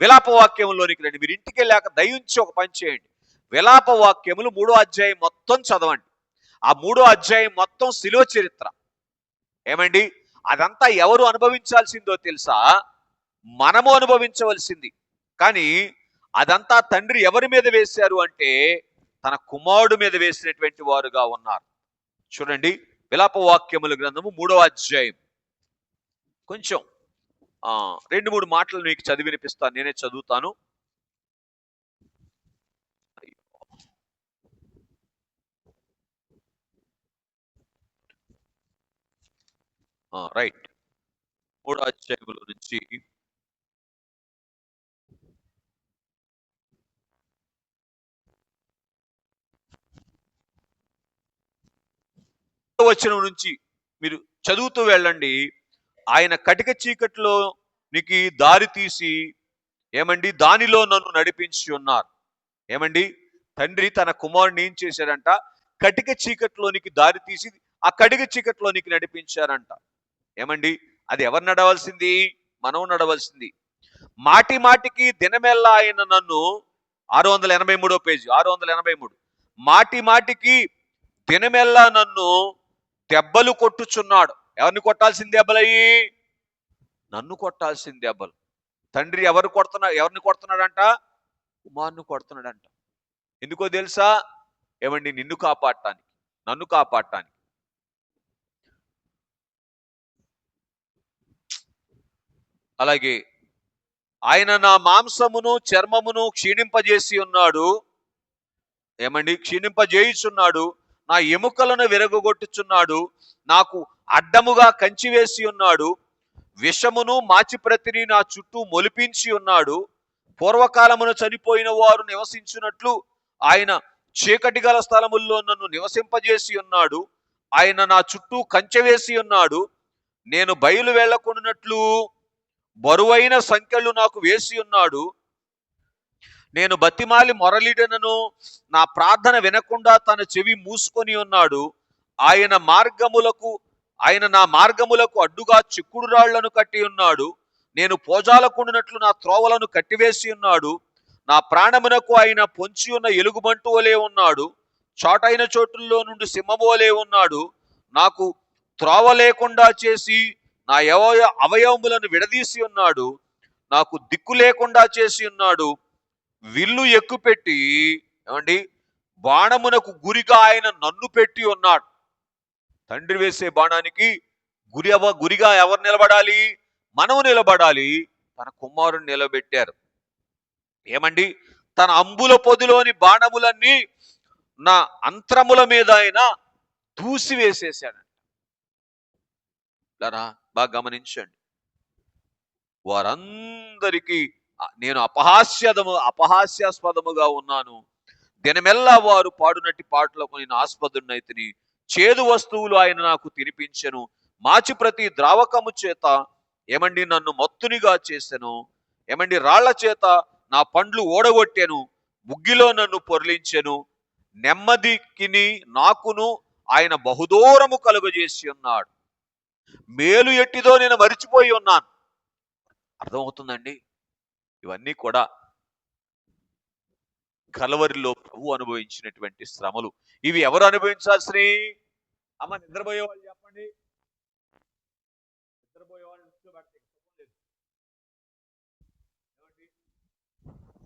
విలాప వాక్యంలోనికి రండి. మీరు ఇంటికి వెళ్ళాక దయించి ఒక పని చేయండి. విలాప వాక్యములు 3వ అధ్యాయం మొత్తం చదవండి. ఆ 3వ అధ్యాయం మొత్తం శిలువ చరిత్ర. ఏమండి, అదంతా ఎవరు అనుభవించాల్సిందో తెలుసా? మనము అనుభవించవలసింది. కానీ అదంతా తండ్రి ఎవరి మీద వేశారు అంటే తన కుమారుడు మీద వేసినటువంటి వారుగా ఉన్నారు. చూడండి విలాప వాక్యముల గ్రంథము 3వ అధ్యాయం కొంచెం 2-3 మాటలు మీకు చదివి వినిపిస్తాను. నేనే చదువుతాను. రైట్. 3వ అధ్యాయముల నుంచి వచనం నుంచి మీరు చదువుతూ వెళ్ళండి. ఆయన కటిక చీకట్లో నీకు దారి తీసి ఏమండి దానిలో నన్ను నడిపించి ఉన్నారు. ఏమండి, తండ్రి తన కుమారుని ఏం చేశాడంట? కటిక చీకట్లోనికి దారి తీసి ఆ కటిక చీకట్లోనికి నడిపించారంట. ఏమండి, అది ఎవరు నడవలసింది? మనం నడవలసింది. మాటి మాటికి దినమెల్లా ఆయన నన్ను 683 పేజీ 683 మాటి మాటికి దినమెల్లా నన్ను దెబ్బలు కొట్టుచున్నాడు. ఎవరిని కొట్టాల్సిన దెబ్బలయ్యి? నన్ను కొట్టాల్సిన దెబ్బలు. తండ్రి ఎవరిని కొడుతున్నాడంట? కుమారుని కొడుతున్నాడంట. ఎందుకో తెలుసా? ఏమండి, నిన్ను కాపాడటానికి, నన్ను కాపాడటానికి. అలాగే ఆయన నా మాంసమును చర్మమును క్షీణింపజేసి ఉన్నాడు. ఏమండి, క్షీణింపజేయుచున్నాడు. నా ఎముకలను విరగొట్టుచున్నాడు. నాకు అడ్డముగా కంచి వేసి ఉన్నాడు. విషమును మాచిప్రతిని నా చుట్టూ మొలిపించి ఉన్నాడు. పూర్వకాలమున చనిపోయిన వారు నివసించున్నట్లు ఆయన చీకటి గల స్థలముల్లో నన్ను నివసింపజేసి ఉన్నాడు. ఆయన నా చుట్టూ కంచె వేసి ఉన్నాడు. నేను బయలు వెళ్ళకుండానట్లు బరువైన సంఖ్యలు నాకు వేసి ఉన్నాడు. నేను బతిమాలి మొరలిడనను నా ప్రార్థన వినకుండా తన చెవి మూసుకొని ఉన్నాడు. ఆయన నా మార్గములకు అడ్డుగా చిక్కుడు రాళ్లను కట్టి ఉన్నాడు. నేను పోజాలకుండినట్లు నా త్రోవలను కట్టివేసి ఉన్నాడు. నా ప్రాణమునకు ఆయన పొంచి ఉన్న ఎలుగుబంటు వలె ఉన్నాడు. చాటైన చోటుల్లో నుండి సింహమోలే ఉన్నాడు. నాకు త్రోవ లేకుండా చేసి నా అవయవములను విడదీసి ఉన్నాడు. నాకు దిక్కు లేకుండా చేసి ఉన్నాడు. విల్లు ఎక్కుపెట్టి ఏమండి బాణమునకు గురిగా ఆయన నన్ను పెట్టి ఉన్నాడు. తండ్రి వేసే బాణానికి గురిగా ఎవరు నిలబడాలి? మనము నిలబడాలి. తన కుమారుని నిలబెట్టారు. ఏమండి, తన అంబుల పొదిలోని బాణములన్నీ నా అంత్రముల మీద ఆయన దూసివేసేసాడు. బాగా గమనించండి. వారందరికీ నేను అపహాస్యాస్పదముగా ఉన్నాను. దినమెల్లా వారు పాడునట్టి పాటలకు నేను ఆస్పదునైతిని. చేదు వస్తువులు ఆయన నాకు తినిపించెను. మాచి ప్రతి ద్రావకము చేత ఏమండి నన్ను మత్తునిగా చేసెను, ఏమండి రాళ్ల చేత నా పండ్లు ఓడగొట్టెను, బుగ్గిలో నన్ను పొర్లించెను, నెమ్మదికిని నాకును ఆయన బహుదూరము కలుగజేసి ఉన్నాడు. మేలు ఎట్టిదో నేను మరిచిపోయి ఉన్నాను. అర్థమవుతుందండి? ఇవన్నీ కూడా కలవరిలో ప్రభు అనుభవించినటువంటి శ్రమలు. ఇవి ఎవరు అనుభవించాల్సినవి? అమ్మ నిద్రపోయే వాళ్ళు చెప్పండి. నిద్రపోయే వాళ్ళు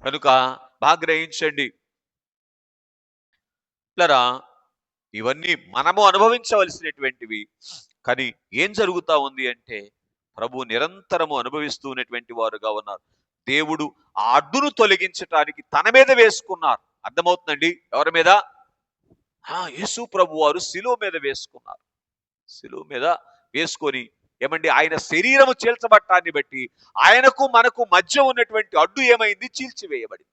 కనుక బాగా గ్రహించండి పిల్లరా, ఇవన్నీ మనము అనుభవించవలసినటువంటివి. కానీ ఏం జరుగుతా ఉంది అంటే ప్రభు నిరంతరము అనుభవిస్తూ ఉన్నటువంటి వారుగా ఉన్నారు. దేవుడు ఆ అడ్డును తొలగించటానికి తన మీద వేసుకున్నారు. అర్థమవుతుందండి? ఎవరి మీద? యేసు ప్రభు వారు శిలువ మీద వేసుకున్నారు. శిలువ మీద వేసుకొని ఏమండి ఆయన శరీరము చీల్చబట్టాన్ని బట్టి ఆయనకు మనకు మధ్య ఉన్నటువంటి అడ్డు ఏమైంది? చీల్చివేయబడింది.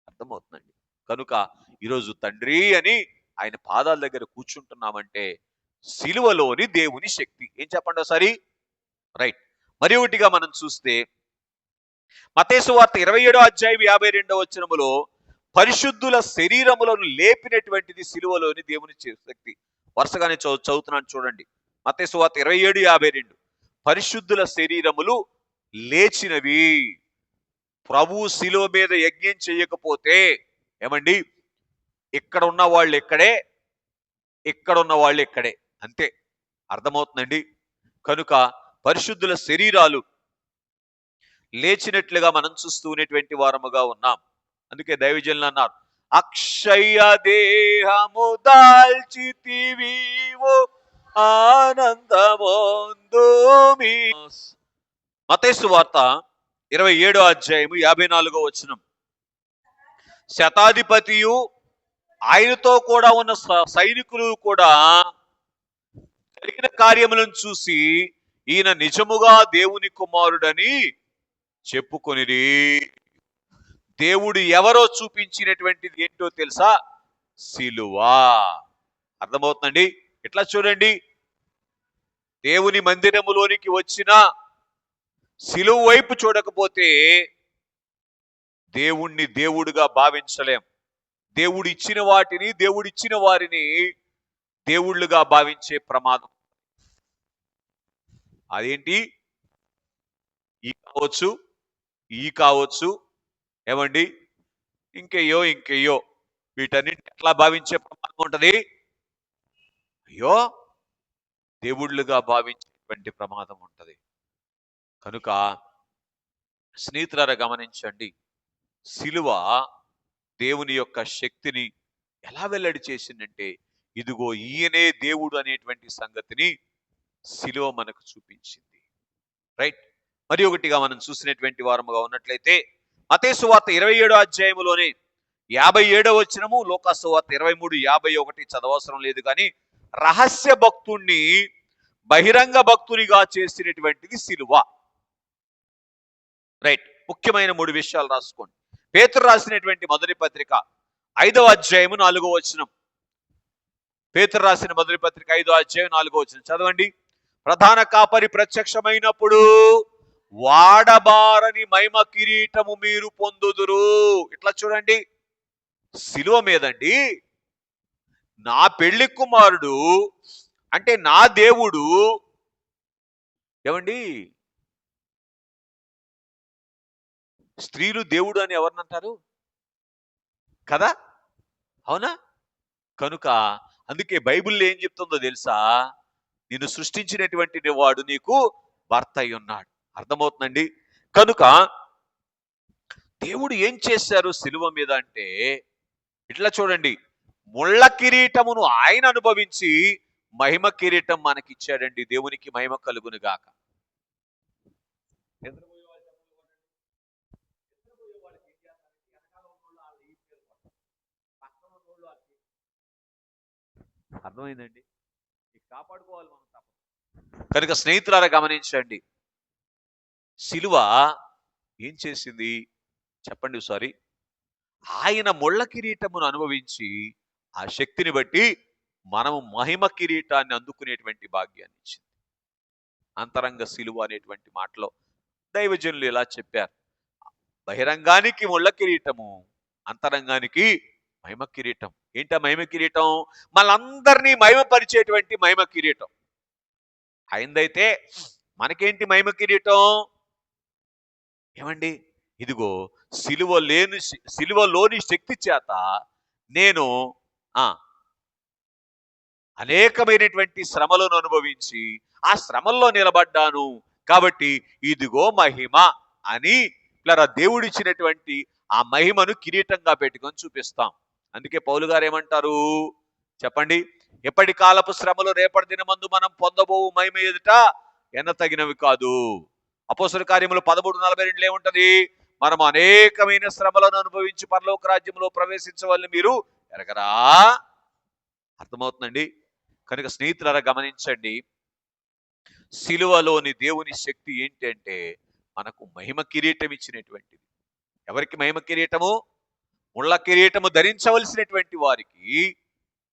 అర్థమవుతుందండి? కనుక ఈరోజు తండ్రి అని ఆయన పాదాల దగ్గర కూర్చుంటున్నామంటే శిలువలోని దేవుని శక్తి. ఏం చెప్పండి ఒకసారి? రైట్. మరి ఒకటిగా మనం చూస్తే మత్తయి సువార్త 27వ అధ్యాయం 52వ వచనములో పరిశుద్ధుల శరీరములను లేపినటువంటిది శిలువలోని దేవుని శక్తి. వరుసగానే చదువుతున్నాను చూడండి. మత్తయి సువార్త 27:52. పరిశుద్ధుల శరీరములు లేచినవి. ప్రభు శిలువ మీద యజ్ఞం చేయకపోతే ఏమండి ఇక్కడ ఉన్న వాళ్ళు ఇక్కడే, ఇక్కడ ఉన్న వాళ్ళు ఇక్కడే, అంతే. అర్థమవుతుందండి? కనుక పరిశుద్ధుల శరీరాలు లేచినట్లుగా మనం చూస్తూ ఉన్నటువంటి వారముగా ఉన్నాం. అందుకే దైవజనులు అన్నారు, అక్షయ దేహము దాల్చితివీవో ఆనందమొందు. మత్తయి సువార్త 27వ అధ్యాయము 54వ వచనం. శతాధిపతియు ఆయనతో కూడా ఉన్న సైనికులు కూడా జరిగిన కార్యములను చూసి ఈయన నిజముగా దేవుని కుమారుడని చెప్పుకొనిరి. దేవుడు ఎవరో చూపించినటువంటిది ఏంటో తెలుసా? శిలువ. అర్థమవుతుందండి? ఎట్లా చూడండి, దేవుని మందిరములోనికి వచ్చిన శిలువ వైపు చూడకపోతే దేవుణ్ణి దేవుడుగా భావించలేం. దేవుడు ఇచ్చిన వాటిని, దేవుడిచ్చిన వారిని దేవుళ్ళుగా భావించే ప్రమాదం. అదేంటి? ఈ కావచ్చు, ఈ కావచ్చు, ఏమండి ఇంకెయ్యో వీటన్నింటి ఎట్లా భావించే ప్రమాదం ఉంటది? అయ్యో దేవుళ్ళుగా భావించేటువంటి ప్రమాదం ఉంటది. కనుక స్నేహితులారా గమనించండి, శిలువ దేవుని యొక్క శక్తిని ఎలా వెల్లడి చేసిందంటే ఇదిగో ఈయనే దేవుడు అనేటువంటి సంగతిని శిలువ మనకు చూపించింది. రైట్. మరి ఒకటిగా మనం చూసినటువంటి వారముగా ఉన్నట్లయితే మత్తయి సువార్త 27వ అధ్యాయములోనే 57వ వచనము, లూకా సువార్త 23:51 చదవవసరం లేదు. కానీ రహస్య భక్తుణ్ణి బహిరంగ భక్తునిగా చేసినటువంటిది శిలువ. రైట్. ముఖ్యమైన 3 విషయాలు రాసుకోండి. పేతురు రాసినటువంటి మొదటి పత్రిక 5వ అధ్యాయము 4వ వచనం. పేతురు రాసిన మొదటి పత్రిక 5వ అధ్యాయం 4వ వచనం చదవండి. ప్రధాన కాపరి ప్రత్యక్షమైనప్పుడు వాడబారని మహిమ కిరీటము మీరు పొందుదురు. ఇట్లా చూడండి, శిలువ మీదండి నా పెళ్లి కుమారుడు అంటే నా దేవుడు ఏమండి, స్త్రీలు దేవుడు అని ఎవరినంటారు కదా? అవునా? కనుక అందుకే బైబిల్లో ఏం చెప్తుందో తెలుసా? నిన్ను సృష్టించినటువంటి వాడు నీకు భర్త అయి ఉన్నాడు. అర్థమవుతుందండి? కనుక దేవుడు ఏం చేశారు శిలువ మీద అంటే ఇట్లా చూడండి, ముళ్ళ కిరీటమును ఆయన అనుభవించి మహిమ కిరీటం మనకిచ్చాడండి. దేవునికి మహిమ కలుగును గాక. అర్థమైందండి? కాపాడుకోవాలి మనం తప్ప. కనుక స్నేహితులారా గమనించండి, శిలువ ఏం చేసింది చెప్పండి ఒకసారి? ఆయన ముళ్ళ కిరీటమును అనుభవించి ఆ శక్తిని బట్టి మనము మహిమ కిరీటాన్ని అందుకునేటువంటి భాగ్యాన్ని ఇచ్చింది. అంతరంగ సిలువ అనేటువంటి మాటలో దైవజనులు ఇలా చెప్పారు. బహిరంగానికి ముళ్ళ కిరీటము, అంతరంగానికి మహిమ కిరీటం. ఏంటా మహిమ కిరీటం? మనందరినీ మహిమపరిచేటువంటి మహిమ కిరీటం. అయిందైతే మనకేంటి మహిమ కిరీటం? ఏమండి, ఇదిగో సిలువలోని శక్తి చేత నేను ఆ అనేకమైనటువంటి శ్రమలను అనుభవించి ఆ శ్రమల్లో నిలబడ్డాను కాబట్టి ఇదిగో మహిమ అని ఇలా దేవుడిచ్చినటువంటి ఆ మహిమను కిరీటంగా పెట్టుకొని చూపిస్తాం. అందుకే పౌలు గారు ఏమంటారు చెప్పండి? ఎప్పటి కాలపు శ్రమలు రేపటి దినమందు మనం పొందబోవు మహిమ ఎదుట ఎన్నతగినవి కాదు. అపోస్తలుల కార్యములు 13:42 ఏముంటది? మనం అనేకమైన శ్రమలను అనుభవించి పరలోక రాజ్యంలో ప్రవేశించవలని మీరు ఎరగరా? అర్థమవుతుందండి? కనుక స్నేహితులారా గమనించండి, సిలువలోని దేవుని శక్తి ఏంటి అంటే మనకు మహిమ కిరీటం ఇచ్చినటువంటిది. ఎవరికి మహిమ కిరీటము? ముళ్ళ కిరీటము ధరించవలసినటువంటి వారికి.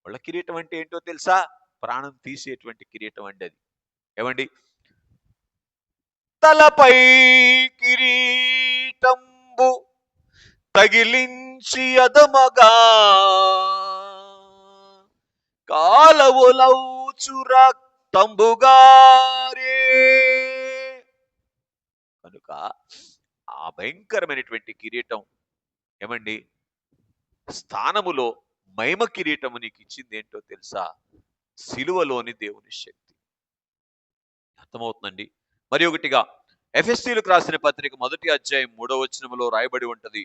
ముళ్ళ కిరీటం అంటే ఏంటో తెలుసా? ప్రాణం తీసేటువంటి కిరీటం అండి అది. ఏమండి, తలపై కిరీటంబు తగిలించి అదమగా కాలవులౌచు రక్తంబుగారే. కనుక ఆ భయంకరమైనటువంటి కిరీటం ఏమండి, స్థానములో మహిమ కిరీటము నీకు ఇచ్చింది ఏంటో తెలుసా? సిలువలోని దేవుని శక్తి. అర్థమవుతుందండి? మరి ఒకటిగా ఎఫెసీయులకు రాసిన పత్రిక 1:3 రాయబడి ఉంటది,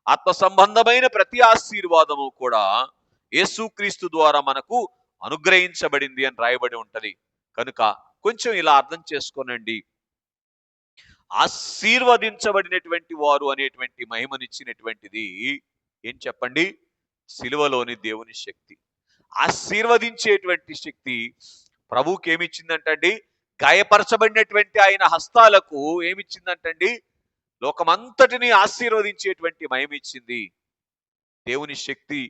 ఆత్మ సంబంధమైన ప్రతి ఆశీర్వాదము కూడా యేసుక్రీస్తు ద్వారా మనకు అనుగ్రహించబడింది అని రాయబడి ఉంటది. కనుక కొంచెం ఇలా అర్థం చేసుకోనండి, ఆశీర్వదించబడినటువంటి వారు అనేటువంటి మహిమనిచ్చినటువంటిది ఏం చెప్పండి? సిలువలోని దేవుని శక్తి. ఆశీర్వదించేటువంటి శక్తి ప్రభువుకి ఏమిచ్చిందంటండి? గాయపరచబడినటువంటి ఆయన హస్తాలకు ఏమిచ్చిందంటండి? లోకమంతటిని ఆశీర్వదించేటువంటి మహిమిచ్చింది. దేవుని శక్తి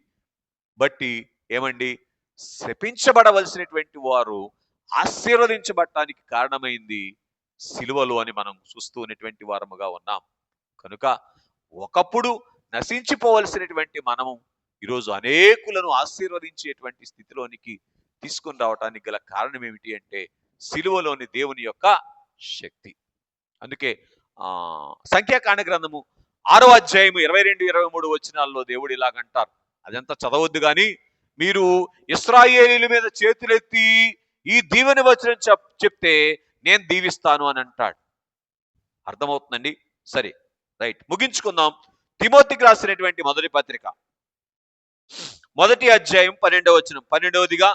బట్టి ఏమండి, శపించబడవలసినటువంటి వారు ఆశీర్వదించబడటానికి కారణమైంది సిలువలో అని మనం చూస్తూ ఉన్నటువంటి వారముగా ఉన్నాం. కనుక ఒకప్పుడు నశించిపోవలసినటువంటి మనము ఈరోజు అనేకులను ఆశీర్వదించేటువంటి స్థితిలోనికి తీసుకొని రావటానికి గల కారణం ఏమిటి అంటే సిలువలోని దేవుని యొక్క శక్తి. అందుకే సంఖ్యాకాండ గ్రంథము 6:22-23 దేవుడు ఇలాగంటారు. అదంతా చదవద్దు కానీ మీరు ఇశ్రాయేలీయుల మీద చేతులెత్తి ఈ దీవెన వచనం చెప్తే నేను దీవిస్తాను అని అంటాడు. అర్థమవుతుందండి? సరే, రైట్, ముగించుకుందాం. తిమోతికి రాసినటువంటి మొదటి పత్రిక 1:12. 12వదిగా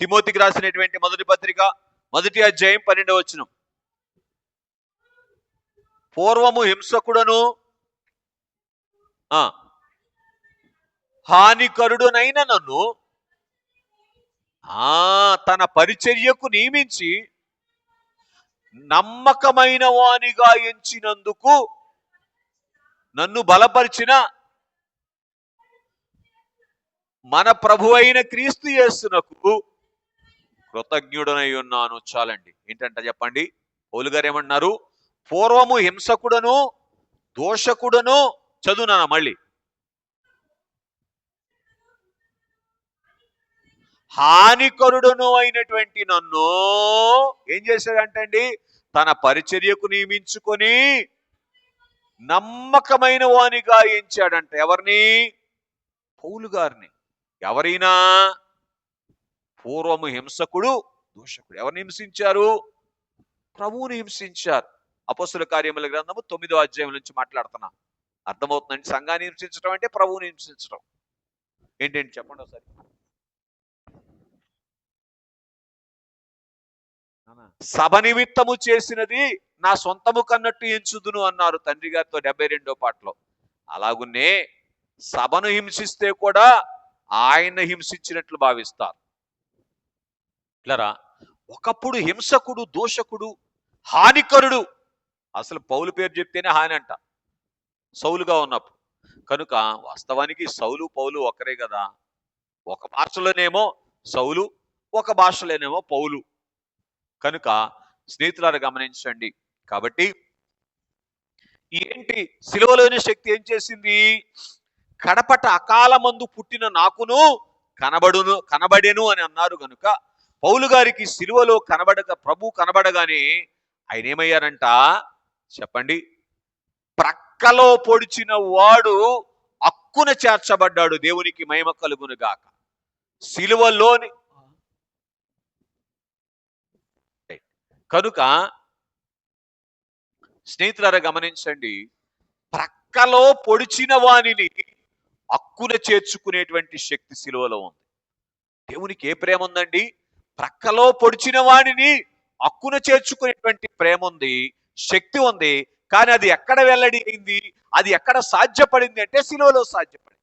తిమోతికి రాసినటువంటి మొదటి పత్రిక 1:12. పూర్వము హింసకుడను హానికరుడునైన నన్ను తన పరిచర్యకు నియమించి నమ్మకమైన వానిగా ఎంచినందుకు నన్ను బలపరిచిన మన ప్రభు అయిన క్రీస్తు యేసునకు కృతజ్ఞుడనై ఉన్నాను. చాలండి. ఏంటంట చెప్పండి? పౌలు గారు ఏమన్నారు? పూర్వము హింసకుడను దోషకుడను, చదువునా మళ్ళీ, హానికరుడును అయినటువంటి నన్ను ఏం చేశాడంటండి? తన పరిచర్యకు నియమించుకొని నమ్మకమైన వానిగా ఎంచాడంట. ఎవరిని? పౌలు గారిని. ఎవరైనా పూర్వము హింసకుడు దోషకుడు. ఎవరిని హింసించారు? ప్రభువుని హింసించారు. అపోస్తలుల కార్యముల గ్రంథము 9వ అధ్యాయం నుంచి మాట్లాడుతున్నా. అర్థమవుతుందండి? సంఘాన్ని హింసించడం అంటే ప్రభువుని హింసించడం. ఏంటండి చెప్పండి ఒకసారి. సభ నిమిత్తము చేసినది నా సొంతము కన్నట్టు ఎంచుదును అన్నారు తండ్రి గారితో 72వ పాటలో. అలాగున్నే సభను హింసిస్తే కూడా ఆయన హింసించినట్లు భావిస్తారు. ఇట్లరా, ఒకప్పుడు హింసకుడు దోషకుడు హానికరుడు. అసలు పౌలు పేరు చెప్తేనే హాని అంట, సౌలుగా ఉన్నప్పుడు. కనుక వాస్తవానికి సౌలు పౌలు ఒకరే కదా. ఒక భాషలోనేమో సౌలు, ఒక భాషలోనేమో పౌలు. కనుక స్నేహితులారా గమనించండి. కాబట్టి ఏంటి సిలువలోని శక్తి ఏం చేసింది? కడపట అకాలమందు పుట్టిన నాకును కనబడెను అని అన్నారు గనుక పౌలు గారికి సిలువలో ప్రభు కనబడగానే ఆయన ఏమయ్యారంట చెప్పండి? ప్రక్కలో పొడిచిన వాడు అక్కున చేర్చబడ్డాడు. దేవునికి మహిమ కలుగును గాక. సిలువలోని కనుక స్నేహితులారా గమనించండి, ప్రక్కలో పొడిచిన వానిని అక్కున చేర్చుకునేటువంటి శక్తి సిలువలో ఉంది. దేవునికి ఏ ప్రేమ ఉందండి? ప్రక్కలో పొడిచిన వాడిని అక్కున చేర్చుకునేటువంటి ప్రేమ ఉంది, శక్తి ఉంది. కానీ అది ఎక్కడ వెల్లడి అయింది? అది ఎక్కడ సాధ్యపడింది అంటే సిలువలో సాధ్యపడింది.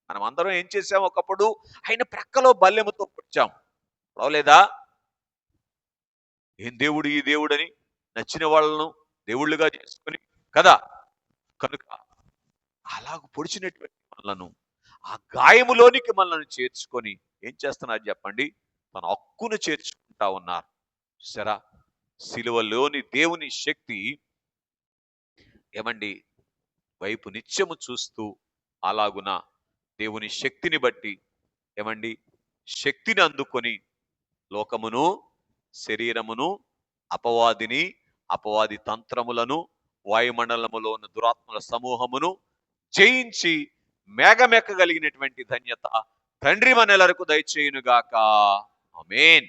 మనం అందరం ఏం చేసాం? ఒకప్పుడు ఆయన ప్రక్కలో బల్లెముతో పొడిచాం, లేదా ఏం దేవుడు ఈ దేవుడని నచ్చిన వాళ్ళను దేవుళ్ళుగా చేసుకుని కదా. కనుక అలాగ పొడిచినటువంటి మనలను ఆ గాయములోనికి మనల్ని చేర్చుకొని ఏం చేస్తున్నారు చెప్పండి? తన హక్కును చేర్చుకుంటా ఉన్నారు. సరా సిలువలోని దేవుని శక్తి ఏమండి వైపు నిత్యము చూస్తూ అలాగున దేవుని శక్తిని బట్టి ఏమండి శక్తిని అందుకొని లోకమును, శరీరమును, అపవాది తంత్రములను, వాయుమండలములో ఉన్న దురాత్మల సమూహమును జయించి మేఘమెక్కగలిగినటువంటి ధన్యత తండ్రి మనెల్లరకు దయచేయునుగాక. ఆమేన్.